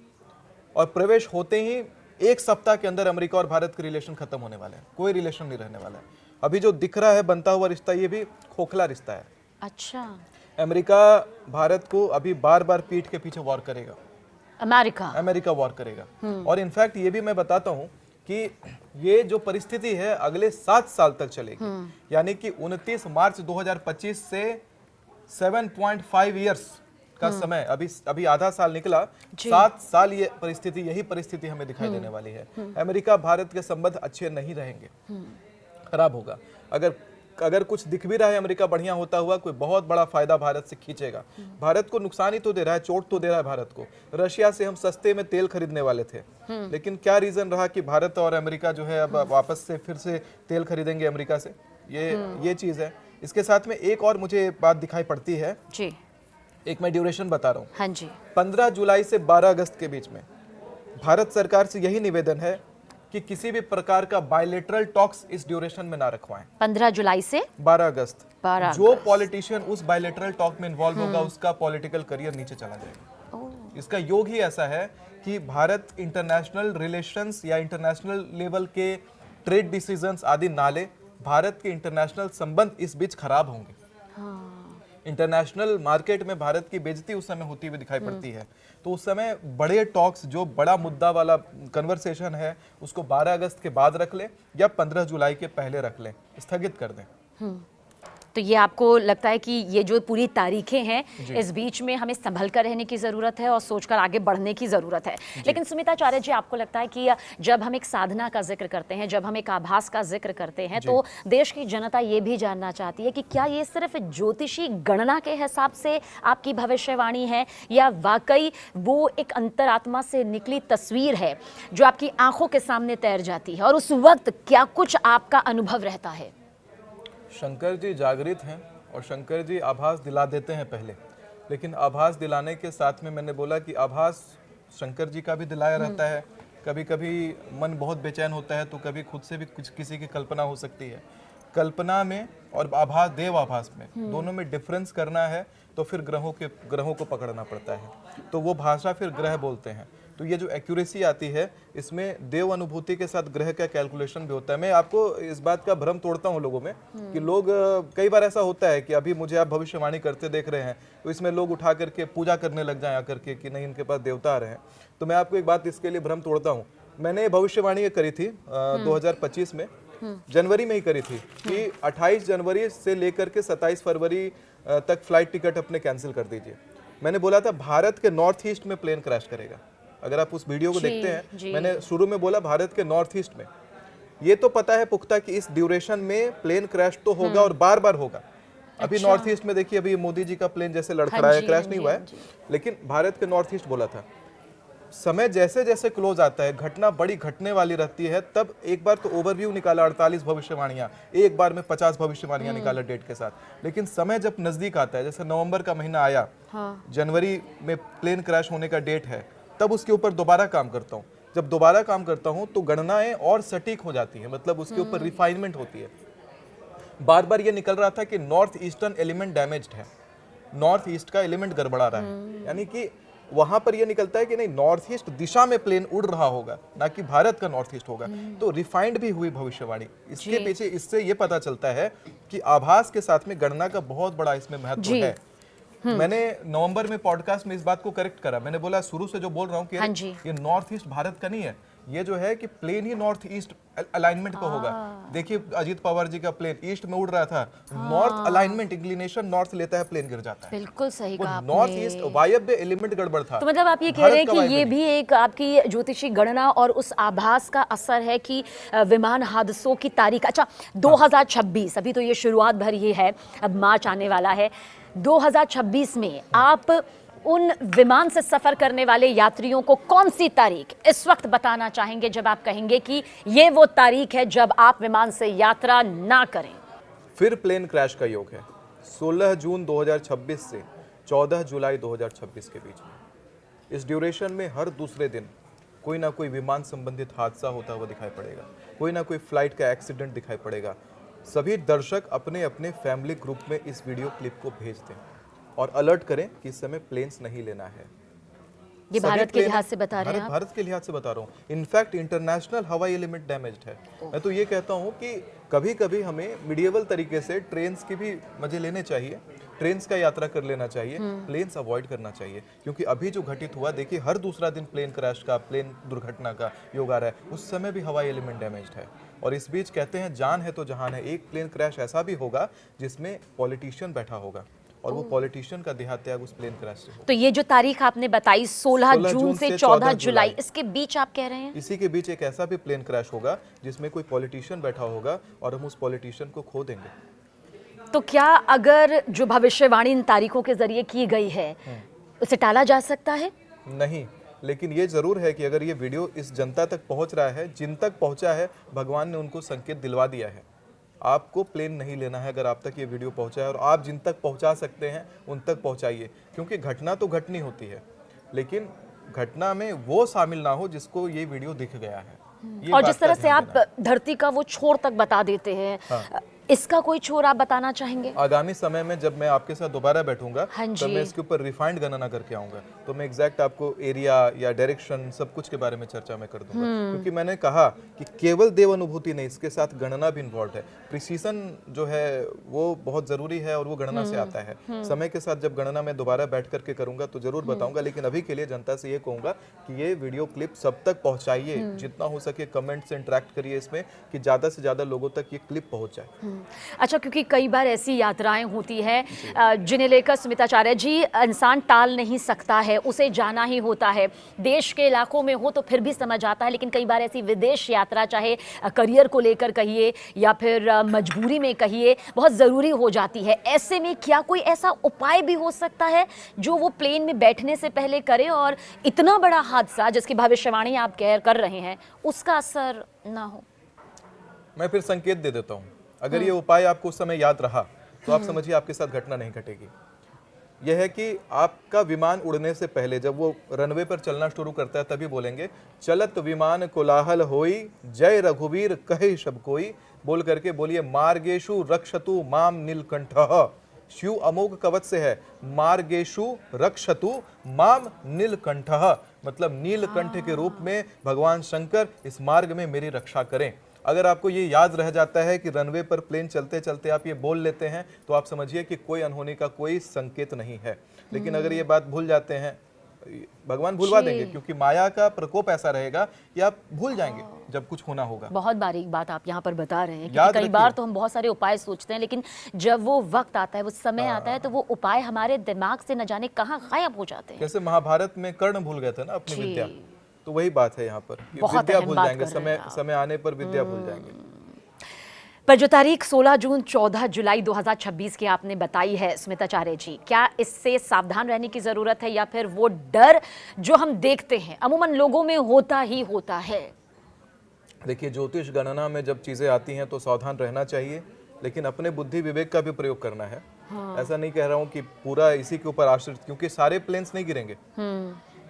और प्रवेश होते ही 1 सप्ताह के अंदर अमेरिका और भारत के रिलेशन खत्म होने वाले हैं। कोई रिलेशन नहीं रहने वाला है। अभी जो दिख रहा है बनता हुआ रिश्ता, ये भी खोखला रिश्ता है। अच्छा, अमेरिका भारत को अभी बार बार पीठ के पीछे वॉर करेगा। अमेरिका वॉर करेगा। और इनफैक्ट ये भी मैं बताता हूं कि ये जो परिस्थिति है अगले 7 साल तक चलेगी। यानी कि 29 मार्च 2025 से 7.5 ईयर्स का समय, अभी आधा साल निकला, 7 साल ये परिस्थिति, यही परिस्थिति हमें दिखाई देने वाली है। अमेरिका भारत के संबंध अच्छे नहीं रहेंगे, खराब होगा। अगर अगर कुछ दिख भी रहा है अमेरिका बढ़िया होता हुआ, कोई बहुत बड़ा फायदा भारत से खींचेगा। भारत को नुकसान ही तो दे रहा है, चोट तो दे रहा है भारत को। रशिया से हम सस्ते में तेल खरीदने वाले थे, लेकिन क्या रीजन रहा कि भारत और अमेरिका जो है अब वापस से फिर से तेल खरीदेंगे अमेरिका से। ये चीज है। इसके साथ में एक और मुझे बात दिखाई पड़ती है जी, एक मैं ड्यूरेशन बता रहा हूँ। हाँ जी, 15 जुलाई से 12 अगस्त के बीच में भारत सरकार से यही निवेदन है कि किसी भी प्रकार का बायलेटरल टॉक्स इस ड्यूरेशन में ना रखवाएं। 15 जुलाई से 12 अगस्त 12 जो पॉलिटिशियन उस बायलेटरल टॉक में इन्वॉल्व होगा उसका पॉलिटिकल करियर नीचे चला जाएगा। इसका योग ही ऐसा है कि भारत इंटरनेशनल रिलेशंस या इंटरनेशनल लेवल के ट्रेड डिसीजंस आदि ना ले। भारत के इंटरनेशनल संबंध इस बीच खराब होंगे। इंटरनेशनल मार्केट में भारत की बेइज्जती उस समय होती हुई दिखाई पड़ती है। तो उस समय बड़े टॉक्स, जो बड़ा मुद्दा वाला कन्वर्सेशन है, उसको 12 अगस्त के बाद रख ले या 15 जुलाई के पहले रख ले, स्थगित कर दें। तो ये आपको लगता है कि ये जो पूरी तारीखें हैं, इस बीच में हमें संभल कर रहने की ज़रूरत है और सोचकर आगे बढ़ने की ज़रूरत है। लेकिन सुमिताचार्य जी, आपको लगता है कि जब हम एक साधना का जिक्र करते हैं, जब हम एक आभास का जिक्र करते हैं, तो देश की जनता ये भी जानना चाहती है कि क्या ये सिर्फ ज्योतिषी गणना के हिसाब से आपकी भविष्यवाणी है या वाकई वो एक अंतरात्मा से निकली तस्वीर है जो आपकी आंखों के सामने तैर जाती है और उस वक्त क्या कुछ आपका अनुभव रहता है? शंकर जी जागृत हैं और शंकर जी आभास दिला देते हैं पहले, लेकिन आभास दिलाने के साथ में मैंने बोला कि आभास शंकर जी का भी दिलाया रहता है। कभी कभी मन बहुत बेचैन होता है तो कभी खुद से भी कुछ किसी की कल्पना हो सकती है। कल्पना में और आभास, देव आभास में, दोनों में डिफरेंस करना है तो फिर ग्रहों को पकड़ना पड़ता है। तो वो भाषा फिर ग्रह बोलते हैं। तो ये जो एक्यूरेसी आती है, इसमें देव अनुभूति के साथ ग्रह का कैलकुलेशन भी होता है। मैं आपको इस बात का भ्रम तोड़ता हूँ लोगों में कि लोग, कई बार ऐसा होता है कि अभी मुझे आप भविष्यवाणी करते देख रहे हैं तो इसमें लोग उठा करके पूजा करने लग जाए आकर के कि नहीं इनके पास देवता आ रहे हैं। तो मैं आपको एक बात इसके लिए भ्रम तोड़ता हूँ। मैंने भविष्यवाणी करी थी 2025 में, जनवरी में ही करी थी कि 28 जनवरी से लेकर के 27 फरवरी तक फ्लाइट टिकट अपने कैंसिल कर दीजिए। मैंने बोला था भारत के नॉर्थ ईस्ट में प्लेन क्रैश करेगा। अगर आप उस वीडियो को देखते हैं, मैंने शुरू में बोला भारत के नॉर्थ ईस्ट में। ये तो पता है पुख्ता कि इस ड्यूरेशन में प्लेन क्रैश तो होगा और बार बार होगा। अभी नॉर्थ ईस्ट में देखिए, अभी मोदी जी का प्लेन जैसे लड़खड़ाया, क्रैश नहीं हुआ है, लेकिन भारत के नॉर्थ ईस्ट बोला था। समय जैसे जैसे क्लोज आता है, घटना बड़ी घटने वाली रहती है, तब एक बार तो ओवरव्यू निकाला 48 भविष्यवाणियां, एक बार में 50 भविष्यवाणियां निकाला डेट के साथ। लेकिन समय जब नजदीक आता है, जैसे नवंबर का महीना आया, जनवरी में प्लेन क्रैश होने का डेट है, तब उसके ऊपर दोबारा काम करता हूँ। जब दोबारा काम करता हूँ तो गणनाएं और सटीक हो जाती हैं, मतलब उसके ऊपर रिफाइनमेंट होती है। बार बार ये निकल रहा था कि नॉर्थ ईस्टर्न एलिमेंट डैमेज्ड है, नॉर्थ ईस्ट का एलिमेंट गड़बड़ा रहा है। यानी कि वहां पर ये निकलता है कि नहीं, नॉर्थ ईस्ट दिशा में प्लेन उड़ रहा होगा, ना कि भारत का नॉर्थ ईस्ट होगा। तो रिफाइंड भी हुई भविष्यवाणी। इसके पीछे इससे ये पता चलता है कि आभास के साथ में गणना का बहुत बड़ा इसमें महत्व है। मैंने नवंबर में पॉडकास्ट में इस बात को करेक्ट करा। मैंने बोला शुरू से जो बोल रहा हूँ कि ये नॉर्थ ईस्ट भारत का नहीं है, ये जो है कि प्लेन ही नॉर्थ ईस्ट अलाइनमेंट का होगा। देखिए अजीत पवार जी का प्लेन ईस्ट में उड़ रहा था, नॉर्थ अलाइनमेंट, इंक्लिनेशन नॉर्थ लेता है, प्लेन गिर जाता है। बिल्कुल सही कहा आपने। नॉर्थ ईस्ट वायव्य एलिमेंट गड़बड़ था। तो मतलब आप ये कह रहे हैं कि ये भी एक आपकी ज्योतिषी गणना और उस आभास का असर है कि विमान हादसों की तारीख, अच्छा 2026, अभी तो ये शुरुआत भर ही है, अब मार्च आने वाला है। 2026 में आप उन विमान से सफर करने वाले यात्रियों को कौन सी तारीख इस वक्त बताना चाहेंगे जब आप कहेंगे कि ये वो तारीख है जब आप विमान से यात्रा ना करें? फिर प्लेन क्रैश का योग है 16 जून 2026 से 14 जुलाई 2026 के बीच में। इस ड्यूरेशन में हर दूसरे दिन कोई ना कोई विमान संबंधित हादसा होता हुआ दिखाई पड़ेगा, कोई ना कोई फ्लाइट का एक्सीडेंट दिखाई पड़ेगा। सभी दर्शक अपने अपने फैमिली ग्रुप में इस वीडियो क्लिप को भेज दें और अलर्ट करें कि इस समय प्लेन्स नहीं लेना है। ये भारत के लिहाज से बता रहे हैं आप? भारत के लिहाज से बता रहा हूँ। इनफैक्ट इंटरनेशनल हवाई एलिमेंट डैमेज्ड है। मैं तो ये कहता हूँ कि कभी कभी हमें मिडिएवल तरीके से ट्रेन्स की भी मजे लेने चाहिए, ट्रेन्स का यात्रा कर लेना चाहिए, प्लेन्स अवॉइड करना चाहिए। क्योंकि अभी जो घटित हुआ, देखिए हर दूसरा दिन प्लेन क्रैश का, प्लेन दुर्घटना का योग आ रहा है। उस समय भी हवाई एलिमेंट डैमेज्ड है। और इस बीच कहते हैं जान है तो जहान है। एक प्लेन क्रैश ऐसा भी होगा जिसमें पॉलिटिशियन बैठा होगा और वो पॉलिटिशियन का देहात्याग उस प्लेन क्रैश से होगा। तो ये जो तारीख आपने बताई 16 जून से 14 जुलाई, इसके बीच आप कह रहे हैं? इसी के बीच एक ऐसा भी प्लेन क्रैश होगा जिसमें कोई पॉलिटिशियन बैठा होगा और हम उस पॉलिटिशियन को खो देंगे। तो क्या अगर जो भविष्यवाणी इन तारीखों के जरिए की गई है उसे टाला जा सकता है? नहीं, लेकिन ये जरूर है कि अगर ये वीडियो इस जनता तक पहुंच रहा है, जिन तक पहुंचा है, भगवान ने उनको संकेत दिलवा दिया है। आपको प्लेन नहीं लेना है अगर आप तक ये वीडियो पहुंचा है, और आप जिन तक पहुंचा सकते हैं उन तक पहुंचाइए, क्योंकि घटना तो घटनी होती है, लेकिन घटना में वो शामिल ना हो जिसको ये वीडियो दिख गया है। ये और बात जिस तरह का से ध्यान आप देना। धरती का वो छोर तक बता देते हैं, इसका कोई छोर आप बताना चाहेंगे? आगामी समय में जब मैं आपके साथ दोबारा बैठूंगा हाँ तो जी। मैं इसके ऊपर रिफाइंड गणना करके आऊंगा, तो मैं एग्जैक्ट आपको एरिया या डायरेक्शन सब कुछ के बारे में चर्चा में कर दूंगा, क्योंकि मैंने कहा कि केवल देव अनुभूति नहीं, इसके साथ गणना भी इन्वॉल्व है। प्रिसीजन जो है वो बहुत जरूरी है और वो गणना से आता है। समय के साथ जब गणना में दोबारा बैठ करके करूंगा तो जरूर बताऊंगा, लेकिन अभी के लिए जनता से ये कहूंगा कि ये वीडियो क्लिप सब तक पहुंचाइए, जितना हो सके कमेंट से इंटरेक्ट करिए इसमें, कि ज्यादा से ज्यादा लोगों तक ये क्लिप पहुंच जाए। अच्छा, क्योंकि कई बार ऐसी यात्राएं होती हैं जिन्हें लेकर स्मिताचार्य जी इंसान टाल नहीं सकता है, उसे जाना ही होता है। देश के इलाकों में हो तो फिर भी समझ आता है, लेकिन कई बार ऐसी विदेश यात्रा, चाहे करियर को लेकर कहिए या फिर मजबूरी में कहिए, बहुत ज़रूरी हो जाती है। ऐसे में क्या कोई ऐसा उपाय भी हो सकता है जो वो प्लेन में बैठने से पहले करे और इतना बड़ा हादसा जिसकी भविष्यवाणी आप कर रहे हैं उसका असर ना हो? मैं फिर संकेत दे देता हूँ। अगर ये उपाय आपको उस समय याद रहा तो आप समझिए आपके साथ घटना नहीं घटेगी। यह है कि आपका विमान उड़ने से पहले जब वो रनवे पर चलना शुरू करता है तभी बोलेंगे, चलत विमान कोलाहल होई, जय रघुवीर कहे सब कोई। बोल करके बोलिए, मार्गेशु रक्षतु माम नीलकंठः। शिव अमोघ कवच से है, मार्गेशु रक्षतु माम नीलकंठः, मतलब नीलकंठ के रूप में भगवान शंकर इस मार्ग में मेरी रक्षा करें। अगर आपको ये याद रह जाता है कि रनवे पर प्लेन चलते चलते आप ये बोल लेते हैं तो आप समझिए कि कोई अनहोनी का कोई संकेत नहीं है। लेकिन अगर ये बात भूल जाते हैं, भगवान भूलवा देंगे, क्योंकि माया का प्रकोप ऐसा रहेगा कि आप भूल जाएंगे जब कुछ होना होगा। बहुत बारीक बात आप यहाँ पर बता रहे हैं, क्योंकि कई बार तो हम बहुत सारे उपाय सोचते हैं, लेकिन जब वो वक्त आता है, वो समय आता है, तो वो उपाय हमारे दिमाग से न जाने कहाँ गायब हो जाते हैं। जैसे महाभारत में कर्ण भूल गए थे ना अपनी विद्या, तो वही बात है यहाँ पर, बहुत विद्या अहम भूल बात जाएंगे, कर रहे हैं समय आने पर विद्या भूल जाएंगे। पर जो तारीख 16 जून 14 जुलाई 2026 की आपने बताई है स्मिताचार्य जी, क्या इससे सावधान रहने की जरूरत है या फिर वो डर जो हम देखते हैं अमूमन लोगों में होता ही होता है? देखिए, ज्योतिष गणना में जब चीजें आती हैं तो सावधान रहना चाहिए, लेकिन अपने बुद्धि विवेक का भी प्रयोग करना है। ऐसा नहीं कह रहा हूँ कि पूरा इसी के ऊपर आश्रित, क्योंकि सारे प्लेन्स नहीं गिरेंगे,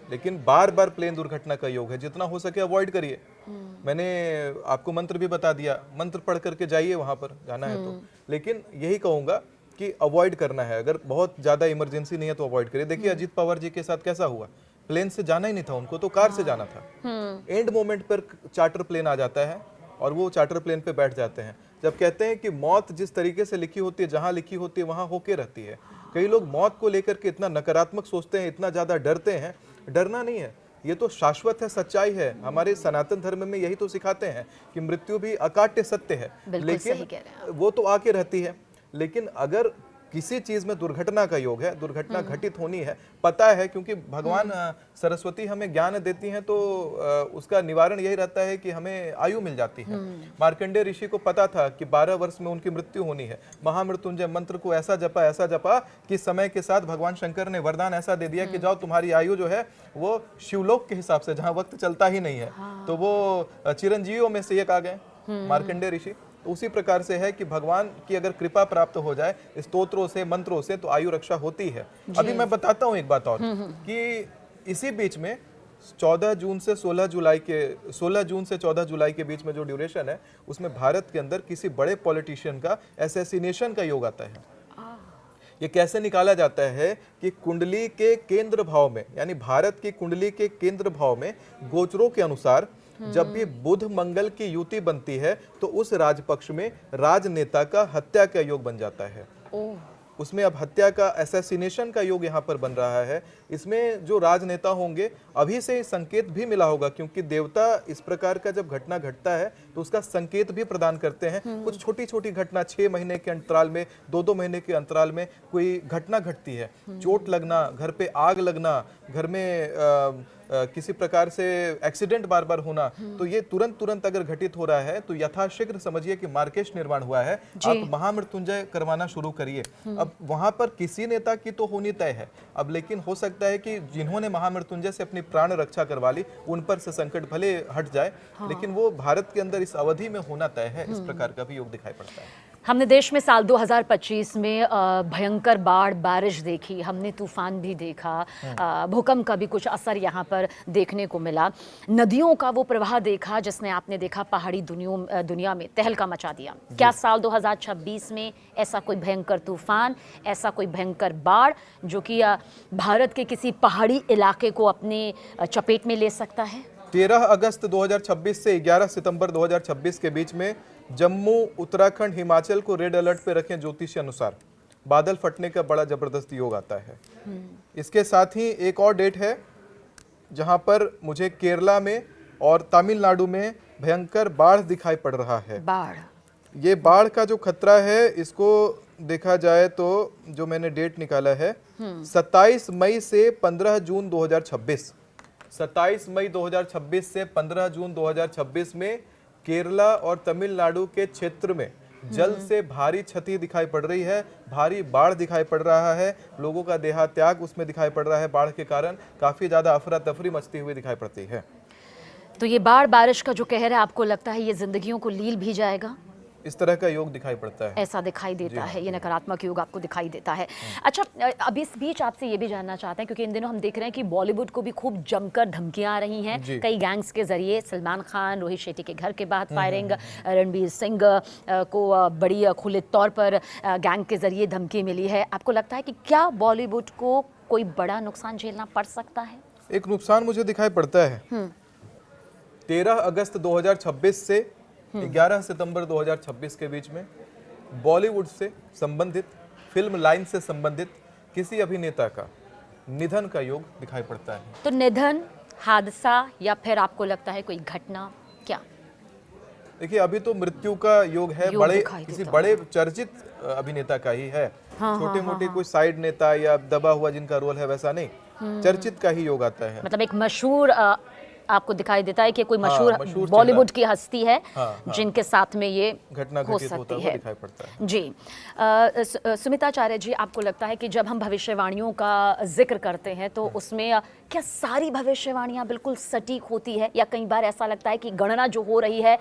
लेकिन बार बार प्लेन दुर्घटना का योग है, जितना हो सके अवॉइड करिए। मैंने आपको मंत्र भी बता दिया, मंत्र पढ़ करके जाइए वहां पर जाना है तो, लेकिन यही कहूंगा कि अवॉइड करना है। अगर बहुत ज्यादा इमरजेंसी नहीं है तो अवॉइड करिए। देखिए अजीत पवार जी के साथ कैसा हुआ, प्लेन से जाना ही नहीं था उनको, तो कार से जाना था। एंड मोमेंट पर चार्टर प्लेन आ जाता है और वो चार्टर प्लेन पे बैठ जाते हैं। जब कहते हैं कि मौत जिस तरीके से लिखी होती है, जहां लिखी होती है वहां होके रहती है। कई लोग मौत को लेकर के इतना नकारात्मक सोचते हैं, इतना ज्यादा डरते हैं। डरना नहीं है, ये तो शाश्वत है, सच्चाई है। हमारे सनातन धर्म में यही तो सिखाते हैं कि मृत्यु भी अकाट्य सत्य है, लेकिन वो तो आके रहती है। लेकिन अगर किसी चीज में दुर्घटना का योग है, दुर्घटना घटित होनी है, पता है, क्योंकि भगवान सरस्वती हमें ज्ञान देती हैं, तो उसका निवारण यही रहता है कि हमें आयु मिल जाती है। मार्कंडेय ऋषि को पता था कि 12 वर्ष में उनकी मृत्यु होनी है। महामृत्युंजय मंत्र को ऐसा जपा कि समय के साथ भगवान शंकर ने वरदान ऐसा दे दिया कि जाओ, तुम्हारी आयु जो है वो शिवलोक के हिसाब से, जहाँ वक्त चलता ही नहीं है, तो वो चिरंजीवियों में से एक आ गए मार्कंडेय ऋषि। तो उसी प्रकार से है कि भगवान की अगर कृपा प्राप्त हो जाए स्तोत्रों से, मंत्रों से, तो आयु रक्षा होती है। अभी मैं बताता हूँ एक बात और, कि इसी बीच में 14 जून से 14 जुलाई के बीच में जो ड्यूरेशन है, उसमें भारत के अंदर किसी बड़े पॉलिटिशियन का असैसिनेशन का योग आता है। ये कैसे निकाला जाता है कि कुंडली के केंद्र भाव में, यानी भारत की कुंडली के केंद्र भाव में गोचरों के अनुसार जब भी बुध मंगल की युति बनती है तो उस राजपक्ष में राजनेता का हत्या का योग बन जाता है। उसमें अब हत्या का, असैसिनेशन का योग यहाँ पर बन रहा है। इसमें जो राजनेता होंगे, अभी से संकेत भी मिला होगा, क्योंकि देवता इस प्रकार का जब घटना घटता है तो उसका संकेत भी प्रदान करते हैं। कुछ छोटी छोटी घटना 6 महीने के अंतराल में, 2-2 महीने के अंतराल में कोई घटना घटती है, चोट लगना, घर पे आग लगना, घर में किसी प्रकार से एक्सीडेंट बार बार होना, तो ये तुरंत अगर घटित हो रहा है तो यथाशीघ्र समझिए कि मार्केश निर्माण हुआ है, आप महामृत्युंजय करवाना शुरू करिए। अब वहां पर किसी नेता की तो होनी तय है, अब लेकिन हो सकता है कि जिन्होंने महामृत्युंजय से अपनी प्राण रक्षा करवा ली उन पर से संकट भले हट जाए, लेकिन वो भारत के अंदर इस अवधि में होना तय है, इस प्रकार का भी योग दिखाई पड़ता है। हमने देश में साल 2025 में भयंकर बाढ़ बारिश देखी, हमने तूफान भी देखा, भूकंप का भी कुछ असर यहाँ पर देखने को मिला, नदियों का वो प्रवाह देखा जिसने आपने देखा पहाड़ी दुनिया में तहलका मचा दिया। क्या साल 2026 में ऐसा कोई भयंकर तूफान, ऐसा कोई भयंकर बाढ़ जो कि भारत के किसी पहाड़ी इलाके को अपने चपेट में ले सकता है? 13 अगस्त 2026 से 11 सितंबर 2026 के बीच में जम्मू, उत्तराखंड, हिमाचल को रेड अलर्ट पे रखें। ज्योतिषी अनुसार बादल फटने का बड़ा जबरदस्त योग आता है। इसके साथ ही एक और डेट है जहां पर मुझे केरला में और तमिलनाडु में भयंकर बाढ़ दिखाई पड़ रहा है। बाढ़, ये बाढ़ का जो खतरा है इसको देखा जाए तो जो मैंने डेट निकाला है 27 मई से 15 जून 2026, 27 मई 2026 से 15 जून 2026 में केरला और तमिलनाडु के क्षेत्र में जल से भारी क्षति दिखाई पड़ रही है, भारी बाढ़ दिखाई पड़ रहा है, लोगों का देहात्याग उसमें दिखाई पड़ रहा है। बाढ़ के कारण काफी ज्यादा अफरा तफरी मचती हुई दिखाई पड़ती है। तो ये बाढ़ बारिश का जो कहर है, आपको लगता है ये जिंदगियों को लील भी जाएगा? इस तरह का योग दिखाई पड़ता है, ऐसा दिखाई देता है, ये नकारात्मक योग आपको दिखाई देता है। अच्छा, अब इस बीच आपसे ये भी जानना चाहते हैं क्योंकि इन दिनों हम देख रहे हैं कि बॉलीवुड को भी खूब जमकर धमकियां आ रही हैं कई गैंग्स के जरिए। सलमान खान, रोहित शेट्टी के घर के बाहर फायरिंग, रणबीर सिंह को बड़ी खुले तौर पर गैंग के जरिए धमकी मिली है। आपको लगता है कि क्या बॉलीवुड को कोई बड़ा नुकसान झेलना पड़ सकता है? एक नुकसान मुझे दिखाई पड़ता है 13 अगस्त 2026 से 11 सितंबर 2026 के बीच में बॉलीवुड से संबंधित, फिल्म लाइन से संबंधित किसी अभिनेता का निधन का योग दिखाई पड़ता है। तो निधन, हादसा या फिर आपको लगता है कोई घटना, क्या? देखिए, अभी तो मृत्यु का योग है, किसी बड़े चर्चित अभिनेता का ही है। छोटे मोटे कोई साइड नेता या दबा हुआ जिनका रोल है वैसा नहीं, चर्चित का ही योग आता है। मतलब एक मशहूर आपको दिखाई देता है कि कोई मशहूर बॉलीवुड की हस्ती है जिनके साथ में ये घटना हो घटित होता है। दिखाई पड़ता है। जी, सुमिताचार्य जी, आपको लगता है कि जब हम भविष्यवाणियों का जिक्र करते हैं तो उसमें क्या सारी भविष्यवाणियां बिल्कुल सटीक होती है या कई बार ऐसा लगता है कि गणना जो हो रही है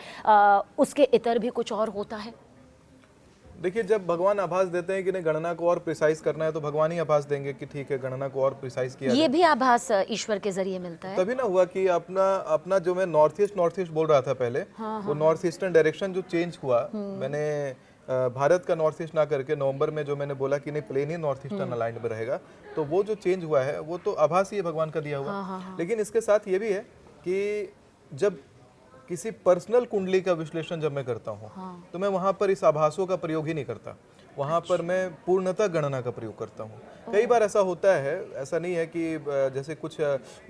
उसके इतर भी कुछ और होता है? देखिए, जब भगवान आभास देते हैं कि नहीं गणना को और प्रिसाइज करना है तो भगवान ही आभास देंगे कि ठीक है गणना को और प्रिसाइज किया ये भी आभास ईश्वर के जरिए मिलता है। तभी ना हुआ कि अपना जो मैं नॉर्थ ईस्ट बोल रहा था पहले, वो नॉर्थ ईस्टर्न डायरेक्शन जो चेंज हुआ, मैंने भारत का नॉर्थ ईस्ट ना करके नवंबर में जो मैंने बोला कि नहीं प्लेन ही नॉर्थ ईस्टर्न अलाइंड में रहेगा, तो वो जो चेंज हुआ है वो तो आभास ही है भगवान का दिया हुआ। लेकिन इसके साथ ये भी है कि जब किसी पर्सनल कुंडली का विश्लेषण जब मैं करता हूँ तो मैं वहां पर इस आभासों का प्रयोग ही नहीं करता, वहां पर मैं पूर्णतः गणना का प्रयोग करता हूँ। कई बार ऐसा होता है, ऐसा नहीं है कि जैसे कुछ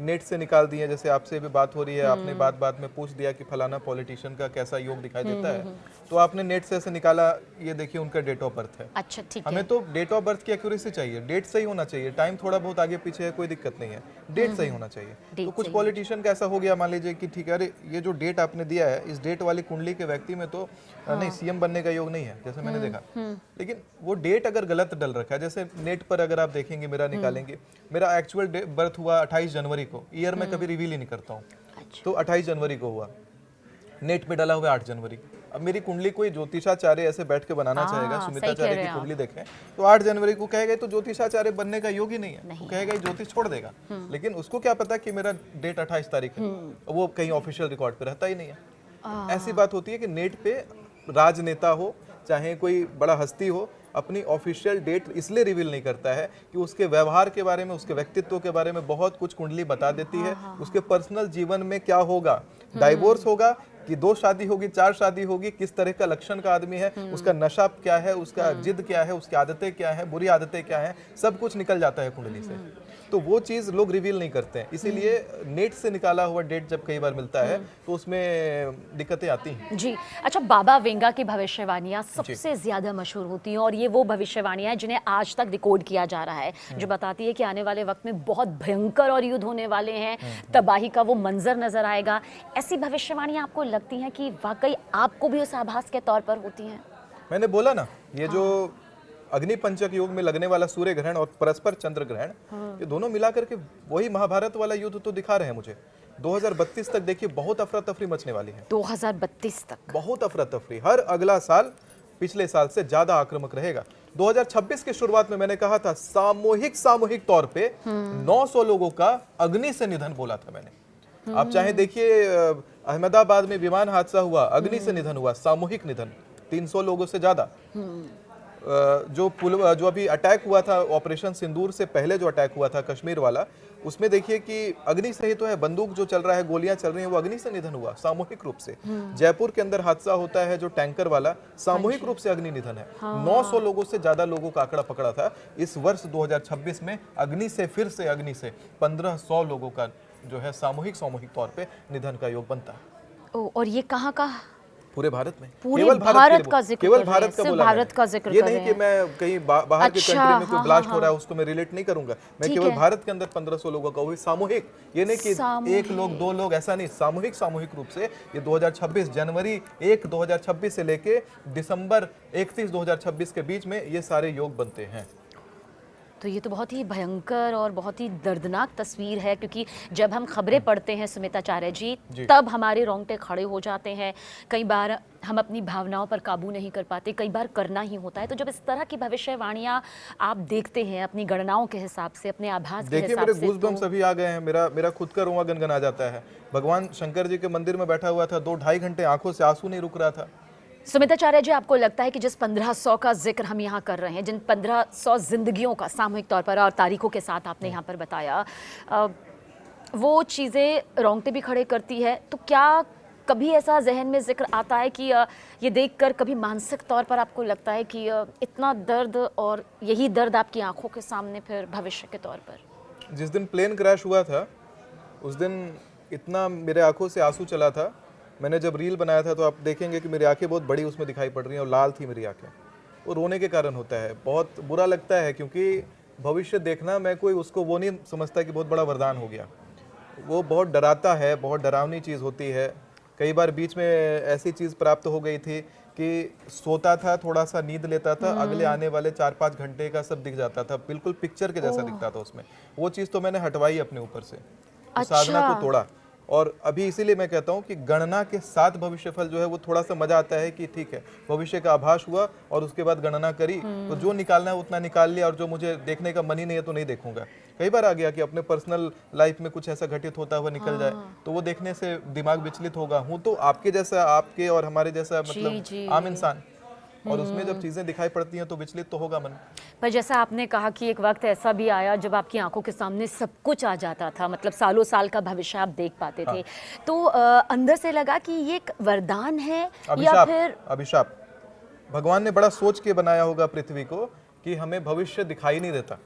नेट से निकाल दिए, जैसे आपसे भी बात हो रही है, आपने बात में पूछ दिया कि फलाना पॉलिटिशियन का कैसा योग दिखाई देता है, तो आपने नेट से ऐसे निकाला, ये देखिए उनका डेट ऑफ बर्थ है। अच्छा, ठीक है। हमें तो डेट ऑफ बर्थ की एक्यूरेसी चाहिए, डेट सही होना चाहिए, टाइम थोड़ा बहुत आगे पीछे है कोई दिक्कत नहीं है, डेट सही होना चाहिए। तो कुछ पॉलिटिशियन का ऐसा हो गया, मान लीजिए कि ठीक है, अरे ये जो डेट आपने दिया है इस डेट वाली कुंडली के व्यक्ति में तो नहीं सीएम बनने का योग नहीं है, जैसे मैंने देखा। लेकिन वो डेट अगर गलत डल रखा है, जैसे नेट पर अगर आप देखेंगे, मेरा निकालेंगे, मेरा एक्चुअल बर्थ हुआ 28 जनवरी को, ईयर में कभी रिवील ही नहीं करता हूँ, तो 28 जनवरी को हुआ, नेट पे डाला हुआ 8 जनवरी। अब मेरी कुंडली कोई ज्योतिषाचार्य ऐसे बैठ के बनाना चाहेगा, सुमिताचार्य की कुंडली देखें तो 8 जनवरी को कहेगा तो ज्योतिषाचार्य बनने का योग ही नहीं है, वो कहेगा ज्योतिष छोड़ देगा। लेकिन उसको क्या पता कि मेरा डेट 28 तारीख है, वो कहीं ऑफिशियल रिकॉर्ड पे रहता ही नहीं है। ऐसी बात होती है कि नेट पे राजनेता हो चाहे कोई बड़ा हस्ती हो, अपनी ऑफिशियल डेट इसलिए रिवील नहीं करता है कि उसके व्यवहार के बारे में, उसके व्यक्तित्व के बारे में बहुत कुछ कुंडली बता देती है। उसके पर्सनल जीवन में क्या होगा, डाइवोर्स होगा कि 2 शादी होगी, 4 शादी होगी, किस तरह का लक्षण का आदमी है, उसका नशा क्या है, उसका जिद क्या है, उसकी आदतें क्या है, बुरी आदतें क्या है, सब कुछ निकल जाता है कुंडली से। तो वो चीज लोग रिवील नहीं करते हैं, इसीलिए नेट से निकाला हुआ डेट जब कई बार मिलता है तो उसमें दिक्कतें आती हैं। जी। अच्छा, बाबा वेंगा की भविष्यवाणियां सबसे ज्यादा मशहूर होती हैं और ये वो भविष्यवाणियां हैं जिन्हें आज तक रिकॉर्ड किया जा रहा है, जो बताती है कि आने वाले वक्त में बहुत भयंकर और युद्ध होने वाले हैं, तबाही का वो मंजर नजर आएगा। ऐसी भविष्यवाणियां आपको लगती हैं कि वाकई आपको भी उस आभास के तौर पर होती हैं? मैंने बोला ना, ये जो अग्नि पंचक योग में लगने वाला सूर्य ग्रहण और परस्पर चंद्र ग्रहण, ये दोनों मिलाकर के वही महाभारत वाला युद्ध तो दिखा रहे हैं मुझे। 2032 तक देखिए बहुत अफरा तफरी मचने वाली है। 2032 तक बहुत अफरा तफरी, हर अगला साल पिछले साल से ज्यादा आक्रामक रहेगा। 2026 की शुरुआत में मैंने कहा था सामूहिक तौर पे 900 लोगों का अग्नि से निधन बोला था मैंने। आप चाहे देखिए, अहमदाबाद में विमान हादसा हुआ, अग्नि से निधन हुआ, सामूहिक निधन, 300 लोगों से ज्यादा। जो अभी अटैक हुआ था ऑपरेशन सिंदूर से पहले जो अटैक हुआ था कश्मीर वाला, उसमें देखिए कि अग्नि से ही तो है, बंदूक जो चल रहा है, गोलियां चल रही हैं, वो अग्नि से निधन हुआ सामूहिक रूप से। जयपुर के अंदर हादसा होता है जो टैंकर वाला, सामूहिक रूप से अग्नि निधन है। 900 लोगों से ज्यादा लोगों का आंकड़ा पकड़ा था। इस वर्ष 2026 में अग्नि से 1500 लोगों का जो है सामूहिक तौर पे निधन का योग बनता है। और ये कहाँ का? पूरे भारत में, पूरे केवल भारत का जिक्र केवल कर रहे भारत हैं, का सिर्फ बोला भारत का मैंने। जिक्र ये कर नहीं रहे कि मैं कहीं बाहर के कंट्री में कोई ब्लास्ट हो रहा है उसको मैं रिलेट नहीं करूंगा, मैं ठीक केवल है। भारत के अंदर 1500 लोगों का, वो भी सामूहिक। ये नहीं कि 1 लोग 2 लोग, ऐसा नहीं, सामूहिक रूप से। ये 2026 जनवरी 1 2026 से लेके दिसंबर 31 2026 के बीच में ये सारे योग बनते हैं। तो ये तो बहुत ही भयंकर और बहुत ही दर्दनाक तस्वीर है, क्योंकि जब हम खबरें पढ़ते हैं सुमिताचार्य जी, तब हमारे रोंगटे खड़े हो जाते हैं। कई बार हम अपनी भावनाओं पर काबू नहीं कर पाते, कई बार करना ही होता है। तो जब इस तरह की भविष्यवाणियां आप देखते हैं अपनी गणनाओं के हिसाब से, अपने आभास के देखिए हिसाब मेरे से, गूज़बम्प्स अभी आ गए हैं, मेरा खुद का रोंवा गनगना जाता है। भगवान शंकर जी के मंदिर में बैठा हुआ था, 2-2.5 घंटे आंखों से आंसू नहीं रुक रहा था। सुमिताचार्य जी, आपको लगता है कि जिस 1500 का जिक्र हम यहाँ कर रहे हैं, जिन 1500 जिंदगियों का सामूहिक तौर पर और तारीखों के साथ आपने यहाँ पर बताया, वो चीज़ें रोंगटे भी खड़े करती है, तो क्या कभी ऐसा जहन में जिक्र आता है कि ये देखकर कभी मानसिक तौर पर आपको लगता है कि इतना दर्द और यही दर्द आपकी आंखों के सामने फिर भविष्य के तौर पर? जिस दिन प्लेन क्रैश हुआ था उस दिन इतना मेरे आंखों से आंसू चला था। मैंने जब रील बनाया था तो आप देखेंगे कि मेरी आंखें बहुत बड़ी उसमें दिखाई पड़ रही हैं और लाल थी मेरी आंखें। वो रोने के कारण होता है, बहुत बुरा लगता है, क्योंकि भविष्य देखना मैं कोई उसको वो नहीं समझता कि बहुत बड़ा वरदान हो गया। वो बहुत डराता है, बहुत डरावनी चीज़ होती है। कई बार बीच में ऐसी चीज़ प्राप्त हो गई थी कि सोता था, थोड़ा सा नींद लेता था, अगले आने वाले 4-5 घंटे का सब दिख जाता था, बिल्कुल पिक्चर के जैसा दिखता था उसमें। वो चीज़ तो मैंने हटवाई अपने ऊपर से, साधना को तोड़ा। और अभी इसीलिए मैं कहता हूँ कि गणना के साथ भविष्यफल जो है वो थोड़ा सा मजा आता है कि ठीक है, भविष्य का आभास हुआ और उसके बाद गणना करी, तो जो निकालना है उतना निकाल लिया, और जो मुझे देखने का मन ही नहीं है तो नहीं देखूंगा। कई बार आ गया कि अपने पर्सनल लाइफ में कुछ ऐसा घटित होता हुआ निकल जाए, तो वो देखने से दिमाग विचलित होगा। हूँ तो आपके जैसा, आपके और हमारे जैसा, मतलब आम इंसान, और उसमें जब चीजें दिखाई पड़ती हैं तो विचलित तो होगा मन। पर जैसा आपने कहा कि एक वक्त ऐसा भी आया जब आपकी आंखों के सामने सब कुछ आ जाता था, मतलब सालों साल का भविष्य आप देख पाते थे, तो अंदर से लगा कि ये एक वरदान है या फिर अभिशाप। भगवान ने बड़ा सोच के बनाया होगा पृथ्वी को कि हमें भविष्य दिखाई नहीं देता।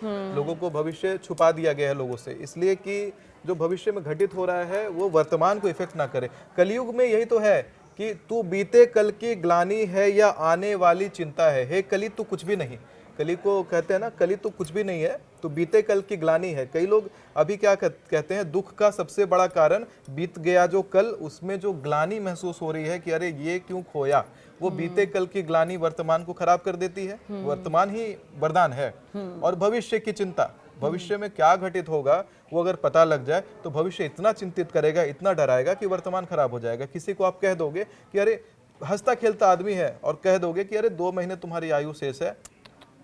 लोगों को भविष्य छुपा दिया गया है लोगों से, इसलिए कि जो भविष्य में घटित हो रहा है वो वर्तमान को इफेक्ट ना करे। कलयुग में यही तो है कि तू बीते कल की ग्लानि है या आने वाली चिंता है, हे कली तू कुछ भी नहीं। कली को कहते हैं ना, कली तो कुछ भी नहीं है, तो बीते कल की ग्लानि है। कई लोग अभी क्या कहते हैं, दुख का सबसे बड़ा कारण बीत गया जो कल, उसमें जो ग्लानि महसूस हो रही है कि अरे ये क्यों खोया, वो बीते कल की ग्लानि वर्तमान को खराब कर देती है। वर्तमान ही वरदान है। और भविष्य की चिंता, भविष्य में क्या घटित होगा वो अगर पता लग जाए तो भविष्य इतना चिंतित करेगा, इतना डराएगा कि वर्तमान खराब हो जाएगा। किसी को आप कह दोगे कि अरे हंसता खेलता आदमी है और कह दोगे कि अरे 2 महीने तुम्हारी आयु शेष है,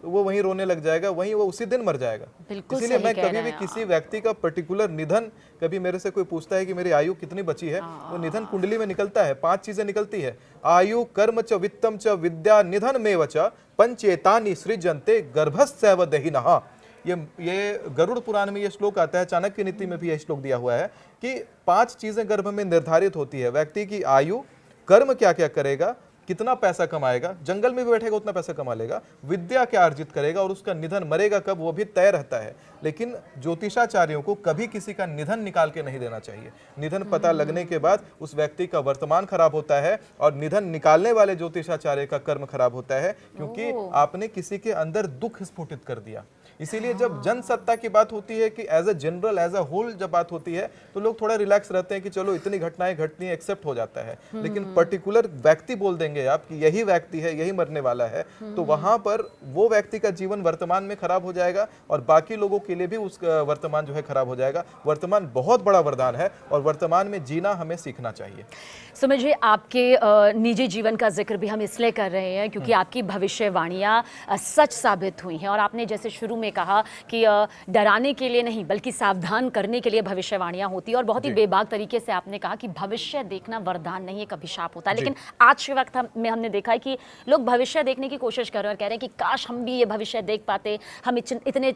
तो वो वहीं रोने लग जाएगा, वहीं वो उसी दिन मर जाएगा। इसीलिए मैं कभी भी किसी व्यक्ति का पर्टिकुलर निधन, कभी मेरे से कोई पूछता है कि मेरी आयु कितनी बची है, वो निधन कुंडली में निकलता है, 5 चीजें निकलती है, आयु कर्म च वित्तम च विद्या निधन में वच पंचेतानि सृजन्ते गर्भस्यैव देहिनः। ये गरुड़ पुराण में ये श्लोक आता है, चाणक्य नीति में भी यह श्लोक दिया हुआ है कि 5 चीजें गर्भ में निर्धारित होती है। व्यक्ति की आयु, कर्म क्या क्या करेगा, कितना पैसा कमाएगा, जंगल में भी बैठेगा उतना पैसा कमा लेगा, विद्या क्या अर्जित करेगा और उसका निधन मरेगा कब वो भी तय रहता है। लेकिन ज्योतिषाचार्यों को कभी किसी का निधन निकाल के नहीं देना चाहिए। निधन पता लगने के बाद उस व्यक्ति का वर्तमान खराब होता है और निधन निकालने वाले ज्योतिषाचार्य का कर्म खराब होता है, क्योंकि आपने किसी के अंदर दुख स्फुटित कर दिया। इसीलिए जब जनसत्ता की बात होती है कि as a general, as a whole जब बात होती है तो लोग थोड़ा रिलैक्स रहते हैं कि चलो इतनी घटनाएं घटनी, एक्सेप्ट हो जाता है। लेकिन पर्टिकुलर व्यक्ति बोल देंगे आप कि यही व्यक्ति है, यही मरने वाला है, तो वहां पर वो व्यक्ति का जीवन वर्तमान में खराब हो जाएगा और बाकी लोगों के लिए भी उसका वर्तमान जो है खराब हो जाएगा। वर्तमान बहुत बड़ा वरदान है और वर्तमान में जीना हमें सीखना चाहिए। सुमित जी, आपके निजी जीवन का जिक्र भी हम इसलिए कर रहे हैं क्योंकि आपकी भविष्यवाणियां सच साबित हुई हैं और आपने जैसे शुरू में कहा कि डराने के लिए नहीं बल्कि सावधान करने के लिए भविष्यवाणियां होती है और बहुत ही बेबाक तरीके से आपने कहा कि भविष्य देखना वरदान नहीं, एक अभिशाप होता है। लेकिन आज के वक्त में हमने देखा है कि लोग भविष्य देखने की कोशिश कर रहे हैं और कह रहे हैं कि काश हम भी ये भविष्य देख पाते। हम इतने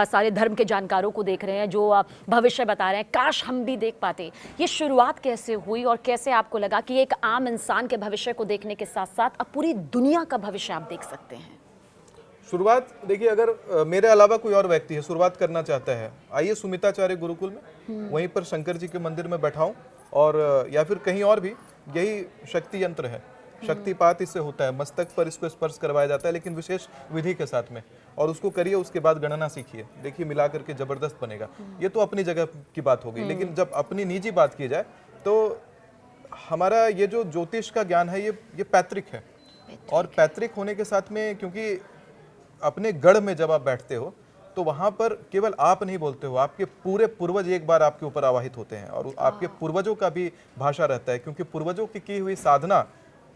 सारे धर्म के जानकारों को देख रहे हैं जो भविष्य बता रहे हैं, काश हम भी देख पाते। ये शुरुआत कैसे हुई और कैसे आपको लगा कि एक आम इंसान के भविष्य को देखने के साथ साथ अब पूरी दुनिया का भविष्य आप देख सकते हैं? शुरुआत देखिए, अगर मेरे अलावा कोई और व्यक्ति है शुरुआत करना चाहता है, आइए सुमिताचार्य गुरुकुल में, वहीं पर शंकर जी के मंदिर में बैठाऊं और या फिर कहीं और भी, यही शक्ति यंत्र है। शक्तिपात इससे होता है, मस्तक पर इसको स्पर्श करवाया जाता है लेकिन विशेष विधि के साथ में, और उसको करिए, उसके बाद गणना सीखिए, देखिए मिला करके जबरदस्त बनेगा। ये तो अपनी जगह की बात हो गई, लेकिन जब अपनी निजी बात की जाए तो हमारा ये जो ज्योतिष का ज्ञान है ये पैतृक है। और पैतृक होने के साथ में, क्योंकि अपने गढ़ में जब आप बैठते हो तो वहां पर केवल आप नहीं बोलते हो, आपके पूरे पूर्वज एक बार आपके ऊपर आवाहित होते हैं और आपके पूर्वजों का भी भाषा रहता है, क्योंकि पूर्वजों की हुई साधना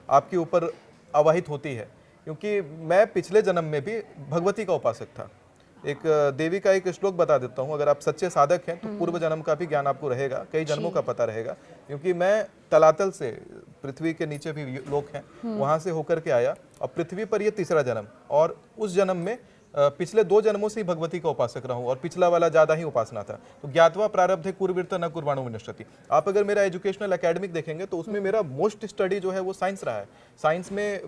आपके ऊपर आवाहित होती है। क्योंकि मैं पिछले जन्म में भी भगवती का उपासक था। एक देवी का एक श्लोक बता देता हूँ, अगर आप सच्चे साधक हैं तो पूर्व जन्म का भी ज्ञान आपको रहेगा, कई जन्मों का पता रहेगा। क्योंकि मैं तलातल से, पृथ्वी के नीचे भी लोक हैं, वहां से होकर के आया और पृथ्वी पर ये तीसरा जन्म, और उस जन्म में पिछले 2 जन्मों से ही भगवती का उपासक रहा हूं और पिछला वाला ज्यादा ही उपासना था। तो ज्ञातवा प्रारब्धे कुर्वीरता न कुर्वाणो विनश्यति। आप अगर मेरा एजुकेशनल एकेडमिक देखेंगे तो उसमें मेरा मोस्ट स्टडी जो है वो साइंस रहा है। साइंस में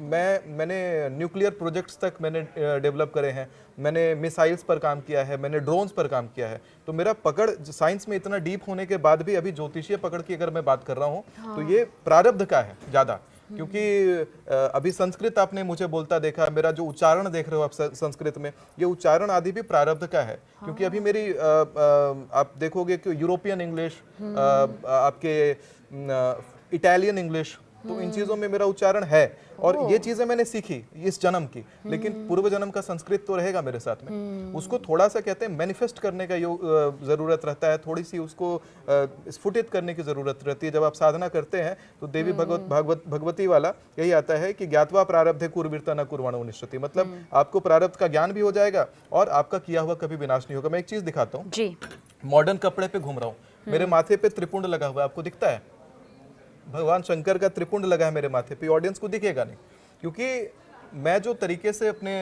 मैंने न्यूक्लियर प्रोजेक्ट्स तक मैंने डेवलप करे हैं, मैंने मिसाइल्स पर काम किया है, मैंने ड्रोन्स पर काम किया है। तो मेरा पकड़ साइंस में इतना डीप होने के बाद भी अभी ज्योतिषीय पकड़ की अगर मैं बात कर रहा हूँ तो ये प्रारब्ध का है ज्यादा। क्योंकि अभी संस्कृत आपने मुझे बोलता देखा, मेरा जो उच्चारण देख रहे हो आप संस्कृत में, ये उच्चारण आदि भी प्रारब्ध का है। क्योंकि अभी मेरी आप देखोगे कि यूरोपियन इंग्लिश, आपके इटालियन इंग्लिश, तो इन चीजों में मेरा उच्चारण है और ये चीजें मैंने सीखी इस जन्म की। लेकिन पूर्व जन्म का संस्कृत तो रहेगा मेरे साथ में। उसको थोड़ा सा कहते हैं मैनिफेस्ट करने का जरूरत रहता है, थोड़ी सी उसको स्फुटित करने की जरूरत रहती है। जब आप साधना करते हैं तो देवी भगवती वाला यही आता है कि ज्ञातवा प्रारब्धे कुर्वीरता न कुर्वाणो विनश्यति, मतलब आपको प्रारब्ध का ज्ञान भी हो जाएगा और आपका किया हुआ कभी विनाश नहीं होगा। मैं एक चीज दिखाता हूँ, मॉडर्न कपड़े पे घूम रहा हूँ, मेरे माथे पे त्रिपुंड लगा हुआ है, आपको दिखता है? भगवान शंकर का त्रिपुंड लगा है मेरे माथे पे, ऑडियंस को दिखेगा नहीं, क्योंकि मैं जो तरीके से अपने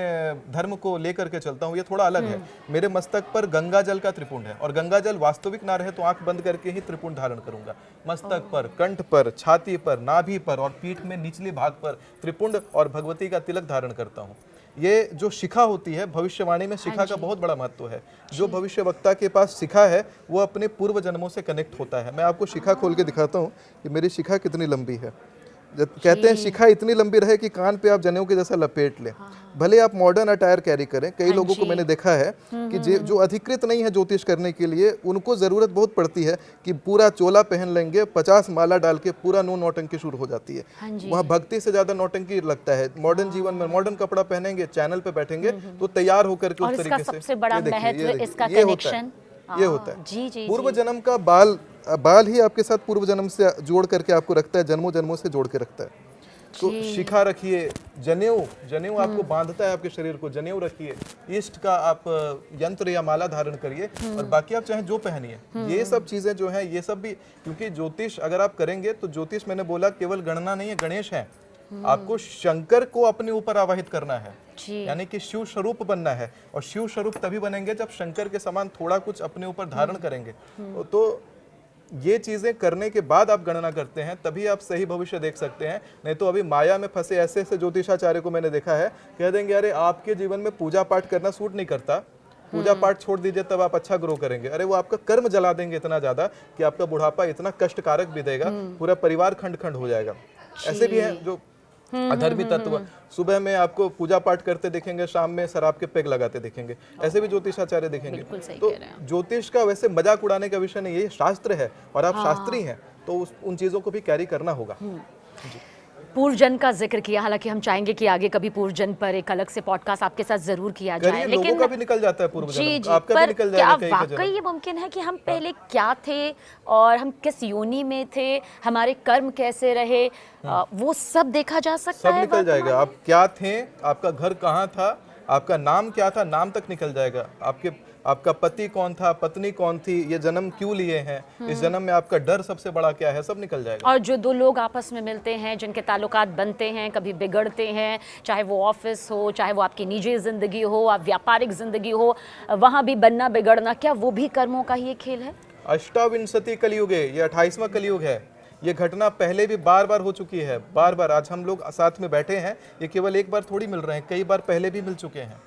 धर्म को लेकर के चलता हूँ ये थोड़ा अलग है। मेरे मस्तक पर गंगा जल का त्रिपुंड है और गंगा जल वास्तविक ना रहे तो आंख बंद करके ही त्रिपुंड धारण करूंगा। मस्तक पर, कंठ पर, छाती पर, नाभि पर और पीठ में निचले भाग पर त्रिपुंड और भगवती का तिलक धारण करता हूँ। ये जो शिखा होती है, भविष्यवाणी में शिखा का बहुत बड़ा महत्व है। जो भविष्य वक्ता के पास शिखा है वो अपने पूर्व जन्मों से कनेक्ट होता है। मैं आपको शिखा खोल के दिखाता हूँ कि मेरी शिखा कितनी लंबी है। कहते हैं शिखा इतनी लंबी रहे कि कान पे आप जनेऊ के जैसा लपेट लें। भले आप मॉडर्न अटायर कैरी करें, कई लोगों को मैंने देखा है कि जो अधिकृत नहीं है ज्योतिष करने के लिए, उनको जरूरत बहुत पड़ती है कि पूरा चोला पहन लेंगे, 50 माला डाल के पूरा नौटंकी शुरू हो जाती है। वहाँ भक्ति से ज्यादा नौटंकी लगता है। मॉडर्न जीवन में मॉडर्न कपड़ा पहनेंगे, चैनल पे बैठेंगे तो तैयार होकर के उस तरीके से, सबसे बड़ा महत्व इसका कनेक्शन ये होता है। पूर्व जन्म का बाल ही आपके साथ पूर्व जन्म से जोड़ करके आपको रखता है, जन्मों जन्मों से जोड़ के रखता है। तो शिखा रखिए, जनेऊ आपको बांधता है आपके शरीर को, जनेऊ रखिए, इष्ट का आप यंत्र या माला धारण करिए और बाकी आप चाहे जो पहनिए। ये सब चीजें जो है ये सब भी, क्योंकि ज्योतिष अगर आप करेंगे तो ज्योतिष, मैंने बोला केवल गणना नहीं है, गणेश है। आपको शंकर को अपने ऊपर आवाहित करना है, जी। यानी कि शिव स्वरूप बनना है। और शिव स्वरूप तभी बनेंगे जब शंकर के समान थोड़ा कुछ अपने ऊपर धारण करेंगे। तो ये चीजें करने के बाद आप गणना करते हैं, तभी आप सही भविष्य देख सकते हैं। नहीं तो अभी माया में फंसे ऐसे ऐसे ज्योतिषाचार्य को मैंने देखा है, कह देंगे अरे आपके जीवन में पूजा पाठ करना सूट नहीं करता, पूजा पाठ छोड़ दीजिए तब आप अच्छा ग्रो करेंगे। अरे वो आपका कर्म जला देंगे इतना ज्यादा कि आपका बुढ़ापा इतना कष्टकारक भी देगा, पूरा परिवार खंड खंड हो जाएगा। ऐसे भी हैं जो अधर्मी तत्व, सुबह में आपको पूजा पाठ करते देखेंगे, शाम में शराब के पेग लगाते देखेंगे, ऐसे भी ज्योतिषाचार्य देखेंगे। तो ज्योतिष का वैसे मजाक उड़ाने का विषय नहीं, ये शास्त्र है और आप शास्त्री हैं, तो उन चीजों को भी कैरी करना होगा। पूर्वजन्म का जिक्र किया, हालांकि हम चाहेंगे कि आगे कभी पूर्वजन्म पर एक अलग से पॉडकास्ट आपके साथ जरूर किया जाए, लेकिन लोगों का भी निकल जाता है पूर्वजन्म, जी जी, आपका भी निकल जाएगा। क्या वाकई ये मुमकिन है कि हम पहले क्या थे और हम किस योनि में थे, हमारे कर्म कैसे रहे, वो सब देखा जा सकता है? सब निकल जाएगा। आप क्या थे, आपका घर कहाँ था, आपका नाम क्या था, नाम तक निकल जाएगा। आपका पति कौन था, पत्नी कौन थी, ये जन्म क्यों लिए हैं, इस जन्म में आपका डर सबसे बड़ा क्या है, सब निकल जाएगा। और जो दो लोग आपस में मिलते हैं, जिनके ताल्लुकात बनते हैं, कभी बिगड़ते हैं, चाहे वो ऑफिस हो, चाहे वो आपकी निजी जिंदगी हो, आप व्यापारिक जिंदगी हो, वहां भी बनना बिगड़ना, क्या वो भी कर्मों का ही एक खेल है? अष्टाविंशति कलयुगे, ये 28वां कलयुग है। ये घटना पहले भी बार बार हो चुकी है, बार बार। आज हम लोग साथ में बैठे हैं, ये केवल एक बार थोड़ी मिल रहे हैं, कई बार पहले भी मिल चुके हैं।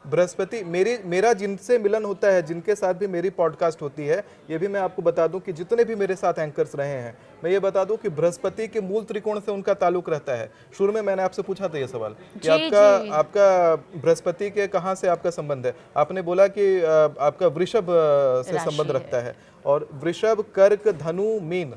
बृहस्पति, मेरा जिनसे मिलन होता है, जिनके साथ भी मेरी पॉडकास्ट होती है, ये भी मैं आपको बता दूं कि जितने भी मेरे साथ एंकर्स रहे हैं, मैं ये बता दूं कि बृहस्पति के मूल त्रिकोण से उनका ताल्लुक रहता है। शुरू में मैंने आपसे पूछा था ये सवाल कि आपका बृहस्पति के कहाँ से आपका संबंध है। आपने बोला कि आपका वृषभ से संबंध रखता है, और वृषभ, कर्क, धनु, मीन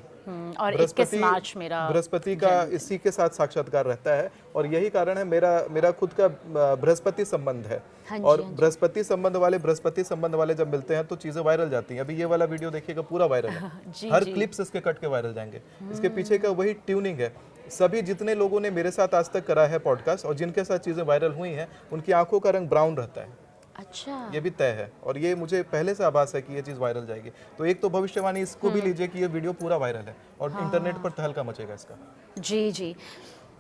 और 21 मार्च मेरा बृहस्पति का इसी के साथ साक्षात्कार रहता है। और यही कारण है मेरा खुद का बृहस्पति संबंध है। और बृहस्पति संबंध वाले जब मिलते हैं तो चीजें वायरल जाती हैं। अभी ये वाला वीडियो देखिएगा, पूरा वायरल है। हर क्लिप्स इसके कट के वायरल जाएंगे। इसके पीछे का वही ट्यूनिंग है। सभी जितने लोगों ने मेरे साथ आज तक करा है पॉडकास्ट और जिनके साथ चीजें वायरल हुई हैं, उनकी आंखों का रंग ब्राउन रहता है। अच्छा, ये भी तय है और ये मुझे पहले से आभास है कि ये चीज वायरल जाएगी। तो एक तो भविष्यवाणी इसको भी लीजिए कि ये वीडियो पूरा वायरल है और इंटरनेट पर तहलका मचेगा इसका। जी जी।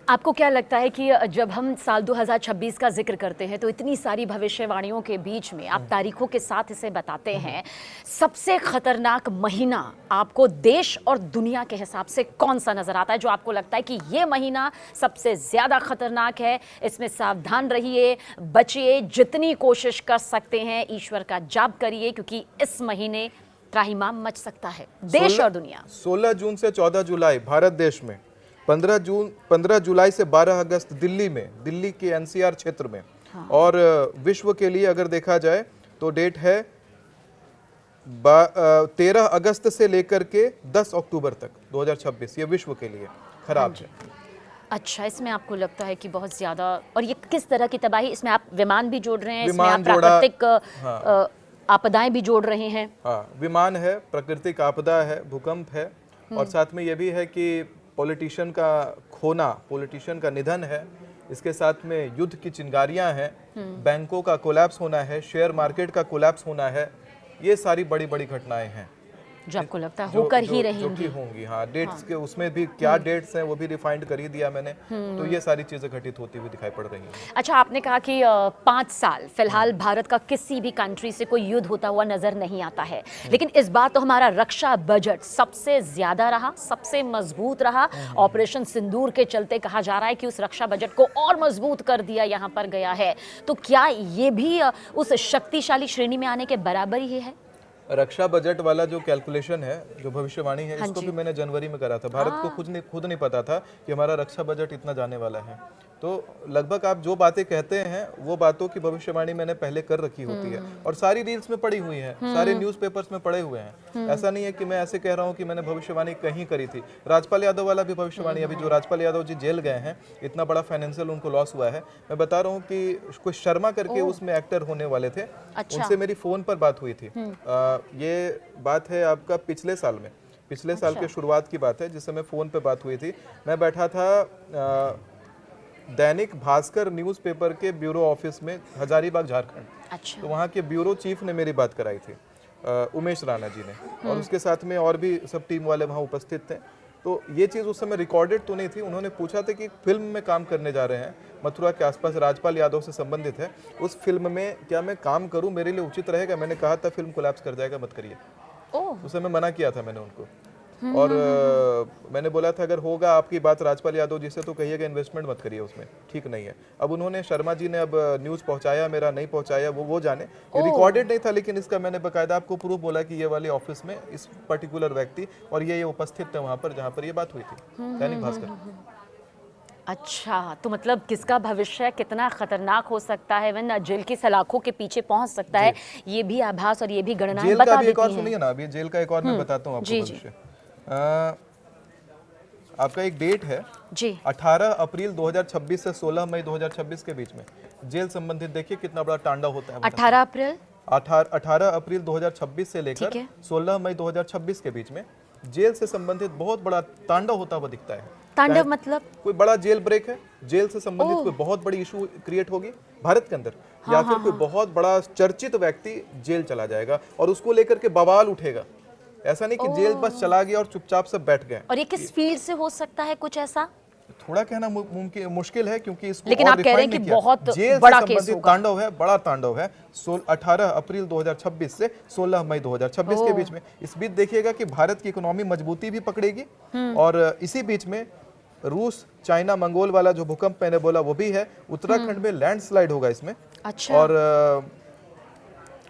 आपको क्या लगता है कि जब हम साल 2026 का जिक्र करते हैं तो इतनी सारी भविष्यवाणियों के बीच में आप तारीखों के साथ इसे बताते हैं, सबसे खतरनाक महीना आपको देश और दुनिया के हिसाब से कौन सा नजर आता है, जो आपको लगता है कि ये महीना सबसे ज्यादा खतरनाक है, इसमें सावधान रहिए, बचिए, जितनी कोशिश कर सकते हैं ईश्वर का जाप करिए, क्योंकि इस महीने त्राहिमाम मच सकता है देश और दुनिया। 16 जून से 14 जुलाई भारत देश में, 15 जुलाई से 12 अगस्त दिल्ली के एनसीआर क्षेत्र में, और विश्व के लिए अगर देखा जाए तो डेट है 13 अगस्त से लेकर के 10 अक्टूबर तक 2026। ये विश्व के लिए खराब है। अच्छा, इसमें आपको लगता है कि बहुत ज्यादा, और ये किस तरह की तबाही, इसमें आप विमान भी जोड़ रहे हैं, इसमें आप प्राकृतिक आपदाएं भी जोड़ रहे हैं? हाँ, विमान है, प्राकृतिक आपदा है, भूकंप है, और साथ में ये भी है कि पॉलिटिशियन का खोना, पॉलिटिशियन का निधन है। इसके साथ में युद्ध की चिंगारियां हैं, बैंकों का कोलैप्स होना है, शेयर मार्केट का कोलैप्स होना है। ये सारी बड़ी बड़ी घटनाएं हैं जो आपको लगता है होकर ही रहेंगी। जो कि होंगी। हाँ, डेट्स के उसमें भी क्या डेट्स हैं वो भी रिफाइंड कर ही दिया मैंने। तो ये सारी चीजें घटित होती हुई दिखाई पड़ रही हैं। अच्छा, आपने कहा कि 5 साल फिलहाल भारत का किसी भी कंट्री से कोई युद्ध होता हुआ नजर नहीं आता है, लेकिन इस बार तो हमारा रक्षा बजट सबसे ज्यादा रहा, सबसे मजबूत रहा। ऑपरेशन सिंदूर के चलते कहा जा रहा है कि उस रक्षा बजट को और मजबूत कर दिया यहाँ पर गया है। तो क्या ये भी उस शक्तिशाली श्रेणी में आने के बराबर ही है? रक्षा बजट वाला जो कैलकुलेशन है, जो भविष्यवाणी है, इसको भी मैंने जनवरी में करा था। भारत को खुद नहीं पता था कि हमारा रक्षा बजट इतना जाने वाला है। तो लगभग आप जो बातें कहते हैं वो बातों की भविष्यवाणी मैंने पहले कर रखी होती है, और सारी रील्स में पड़ी हुई है, सारे न्यूज़पेपर्स में पड़े हुए हैं। ऐसा नहीं है कि मैं ऐसे कह रहा हूँ कि मैंने भविष्यवाणी कहीं करी थी। राजपाल यादव वाला भी भविष्यवाणी, अभी जो राजपाल यादव जी जेल गए हैं, इतना बड़ा फाइनेंशियल उनको लॉस हुआ है, मैं बता रहा हूँ कि कोई शर्मा करके उसमें एक्टर होने वाले थे। उनसे मेरी फोन पर बात हुई थी। ये बात है आपका पिछले साल के शुरुआत की बात है, जिस समय फोन पे बात हुई थी। मैं बैठा था दैनिक भास्कर न्यूज़पेपर के ब्यूरो ऑफिस में, हजारीबाग, झारखंड। अच्छा। तो वहाँ के ब्यूरो चीफ ने मेरी बात कराई थी, उमेश राणा जी ने, और उसके साथ में और भी सब टीम वाले वहाँ उपस्थित थे। तो ये चीज़ उस समय रिकॉर्डेड तो नहीं थी। उन्होंने पूछा था कि फिल्म में काम करने जा रहे हैं, मथुरा के आसपास राजपाल यादव से संबंधित है, उस फिल्म में क्या मैं काम करूं, मेरे लिए उचित रहेगा? मैंने कहा था फिल्म कोलैप्स कर जाएगा, मत करिए। उस समय मना किया था मैंने उनको। और मैंने बोला था अगर होगा आपकी बात राजपाल यादव जी से तो कहिएगा इन्वेस्टमेंट मत करिए उसमें, ठीक नहीं है। अब उन्होंने, शर्मा जी ने अब न्यूज़ पहुंचाया मेरा, नहीं पहुंचाया वो जाने, रिकॉर्डेड नहीं था, लेकिन इसका मैंने बकायदा आपको प्रूफ बोला कि ये वाले ऑफिस में इस पर्टिकुलर व्यक्ति और ये उपस्थित थे वहाँ पर जहाँ पर ये बात हुई थी, दैनिक भास्कर। अच्छा, तो मतलब किसका भविष्य कितना खतरनाक हो सकता है, वरना जेल की सलाखों के पीछे पहुंच सकता है, ये भी आभास और ये भी गणनाएं जेल बता का भी एक और देती हैं। सुनिए ना, अभी जेल का एक और मैं बताता हूँ आपको भविष्य। आपका एक डेट है जी, 18 अप्रैल 2026 से 16 मई 2026 के बीच में जेल संबंधित, देखिए कितना बड़ा तांडव होता है। 18 अप्रैल 18 अप्रैल 2026 से लेकर ठीक है। 16 मई 2026 के बीच में जेल से संबंधित बहुत बड़ा तांडव होता हुआ दिखता है। तांडव मतलब कोई बड़ा जेल ब्रेक है, जेल से संबंधित कोई बहुत बड़ी इशू क्रिएट होगी भारत के अंदर, या फिर कोई बहुत बड़ा चर्चित व्यक्ति जेल चला जाएगा और उसको लेकर के बवाल उठेगा। ऐसा नहीं कि जेल बस चला गया और चुपचाप से बैठ गए। और ये किस फील्ड से हो सकता है, कुछ ऐसा? थोड़ा कहना मुमकिन मुश्किल है क्योंकि इसको लेकिन और आप कह रहे हैं refine कि नहीं किया। बहुत जेल बड़ा से केस संबंधित होगा। तांडव है, बड़ा तांडव है। 18 अप्रैल 2026 से 16 मई 2026 के बीच में। इस बीच देखिएगा कि भारत की इकोनॉमी मजबूती भी पकड़ेगी और इसी बीच में रूस, चाइना, मंगोल वाला जो भूकंप मैंने बोला वो भी है। उत्तराखंड में लैंडस्लाइड होगा इसमें। अच्छा। और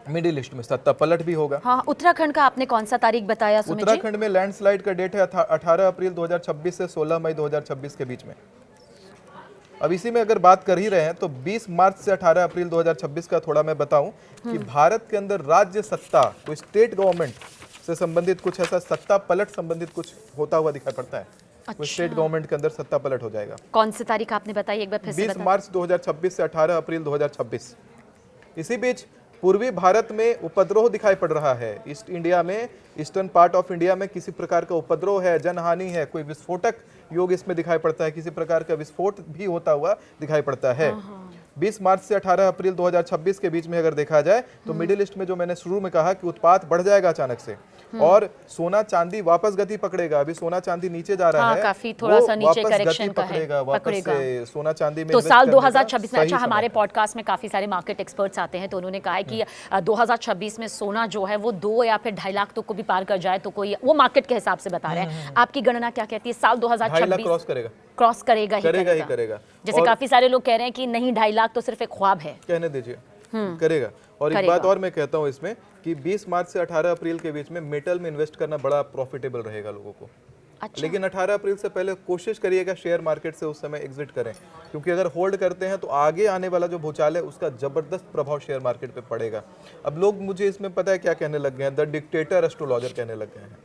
मिडिल ईस्ट में सत्ता पलट भी होगा। हाँ, उत्तराखंड का आपने कौन सा तारीख बताया सुमित जी? उत्तराखंड में लैंडस्लाइड का डेट है 18 अप्रैल 2026 से 16 मई 2026 के बीच में। अब इसी में अगर बात कर ही रहे हैं तो 20 मार्च से 18 अप्रैल 2026 का थोड़ा मैं बताऊं कि भारत के अंदर राज्य सत्ता, कोई स्टेट गवर्नमेंट से संबंधित कुछ ऐसा सत्ता पलट संबंधित कुछ होता हुआ दिखाई पड़ता है। कोई स्टेट गवर्नमेंट के अंदर सत्ता पलट हो जाएगा। कौन सी तारीख आपने बताई, एक बार फिर से 20 मार्च 2026 से 18 अप्रैल 2026। इसी बीच पूर्वी भारत में उपद्रव दिखाई पड़ रहा है। ईस्ट इंडिया में, ईस्टर्न पार्ट ऑफ इंडिया में किसी प्रकार का उपद्रव है, जनहानि है, कोई विस्फोटक योग इसमें दिखाई पड़ता है, किसी प्रकार का विस्फोट भी होता हुआ दिखाई पड़ता है। 20 मार्च से 18 अप्रैल 2026 के बीच में अगर देखा जाए तो मिडिल ईस्ट में जो मैंने शुरू में कहा कि उत्पात बढ़ जाएगा अचानक से और सोना चांदी वापस गति पकड़ेगा। अभी सोना चांदी नीचे जा रहा है, काफी थोड़ा सा नीचे वापस करेक्शन गति का है, पकड़ेगा, वापस से सोना चांदी में तो invest साल करने का 2026 में, सही अच्छा समय हमारे है। पॉडकास्ट में काफी सारे मार्केट एक्सपर्ट्स आते हैं तो उन्होंने कहा है कि 2026 में सोना जो है वो 2 या फिर 2.5 लाख तक को भी पार कर जाए तो कोई, वो मार्केट के हिसाब से बता रहे हैं। आपकी गणना क्या कहती है, साल 2.5 लाख 2026 क्रॉस करेगा, क्रॉस करेगा? जैसे काफी सारे लोग कह रहे हैं कि नहीं, 2.5 लाख तो सिर्फ एक ख्वाब है। कहने दीजिए, करेगा। और एक बात और मैं कहता हूँ इसमें कि 20 मार्च से 18 अप्रैल के बीच में मेटल में इन्वेस्ट करना बड़ा प्रॉफिटेबल रहेगा लोगों को। अच्छा। लेकिन 18 अप्रैल से पहले कोशिश करिएगा शेयर मार्केट से उस समय एग्जिट करें, क्योंकि अगर होल्ड करते हैं तो आगे आने वाला जो भूचाल है उसका जबरदस्त प्रभाव शेयर मार्केट पे पड़ेगा। अब लोग मुझे इसमें पता है क्या कहने लग गए हैं, द डिक्टेटर एस्ट्रोलॉजर कहने लग गए हैं,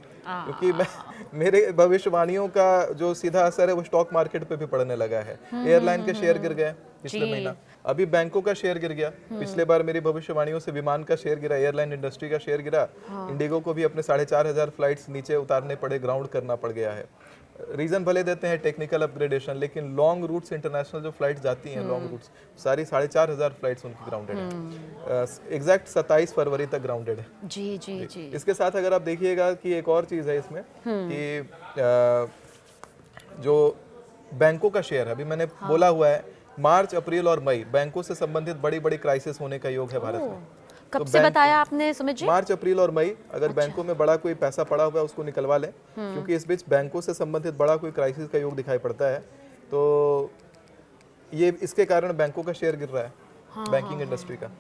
क्योंकि मेरे भविष्यवाणियों का जो सीधा असर है वो स्टॉक मार्केट पे भी पड़ने लगा है। एयरलाइन के शेयर गिर गए पिछले महीना, अभी बैंकों का शेयर गिर गया। पिछले बार मेरी भविष्यवाणियों से विमान का शेयर गिरा, एयरलाइन इंडस्ट्री का शेयर गिरा। इंडिगो को भी अपने 4,500 फ्लाइट्स नीचे उतारने पड़े, ग्राउंड करना पड़ गया है। रीजन भले देते हैं टेक्निकल अपग्रेडेशन, लेकिन लॉन्ग रूट्स इंटरनेशनल जो फ्लाइट्स जाती हैं, लॉन्ग रूट्स सारी 4,500 फ्लाइट्स उनकी ग्राउंडेड है। एग्जैक्ट 27 फरवरी तक ग्राउंडेड है। जी जी जी। इसके साथ अगर आप देखिएगा कि एक और चीज़ है इसमें कि जो बैंकों का शेयर है, अभी मैंने बोला हुआ है मार्च, अप्रैल और मई बैंकों से संबंधित बड़ी बड़ी क्राइसिस होने का योग है भारत में। कब से बताया आपने सुमित जी? मार्च, अप्रैल और मई। अगर बैंकों में बड़ा कोई पैसा पड़ा हुआ है उसको निकलवा लें, क्योंकि इस बीच बैंकों से संबंधित बड़ा कोई क्राइसिस का योग दिखाई पड़ता है। तो ये इसके कारण बैंकों का शेयर गिर रहा है, बैंकिंग इंडस्ट्री का।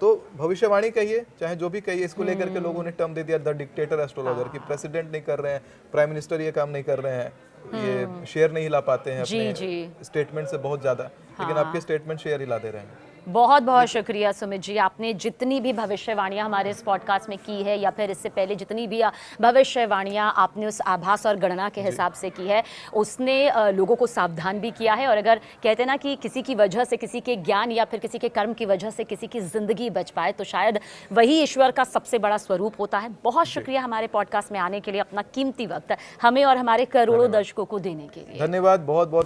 तो भविष्यवाणी कहिए चाहे जो भी कहिए, इसको लेकर के लोगों ने टर्म दे दिया द डिक्टेटर एस्ट्रोलॉजर, कि प्रेसिडेंट नहीं कर रहे हैं, प्राइम मिनिस्टर ये काम नहीं कर रहे हैं, ये शेयर नहीं हिला पाते हैं अपने स्टेटमेंट से बहुत ज्यादा, लेकिन आपके स्टेटमेंट शेयर हिला दे रहे हैं। बहुत बहुत शुक्रिया सुमित जी, आपने जितनी भी भविष्यवाणियां हमारे इस पॉडकास्ट में की है या फिर इससे पहले जितनी भी भविष्यवाणियां आपने उस आभास और गणना के हिसाब से की है, उसने लोगों को सावधान भी किया है। और अगर कहते हैं ना कि किसी की वजह से, किसी के ज्ञान या फिर किसी के कर्म की वजह से किसी की जिंदगी बच पाए, तो शायद वही ईश्वर का सबसे बड़ा स्वरूप होता है। बहुत शुक्रिया हमारे पॉडकास्ट में आने के लिए, अपना कीमती वक्त हमें और हमारे करोड़ों दर्शकों को देने के लिए। धन्यवाद, बहुत बहुत।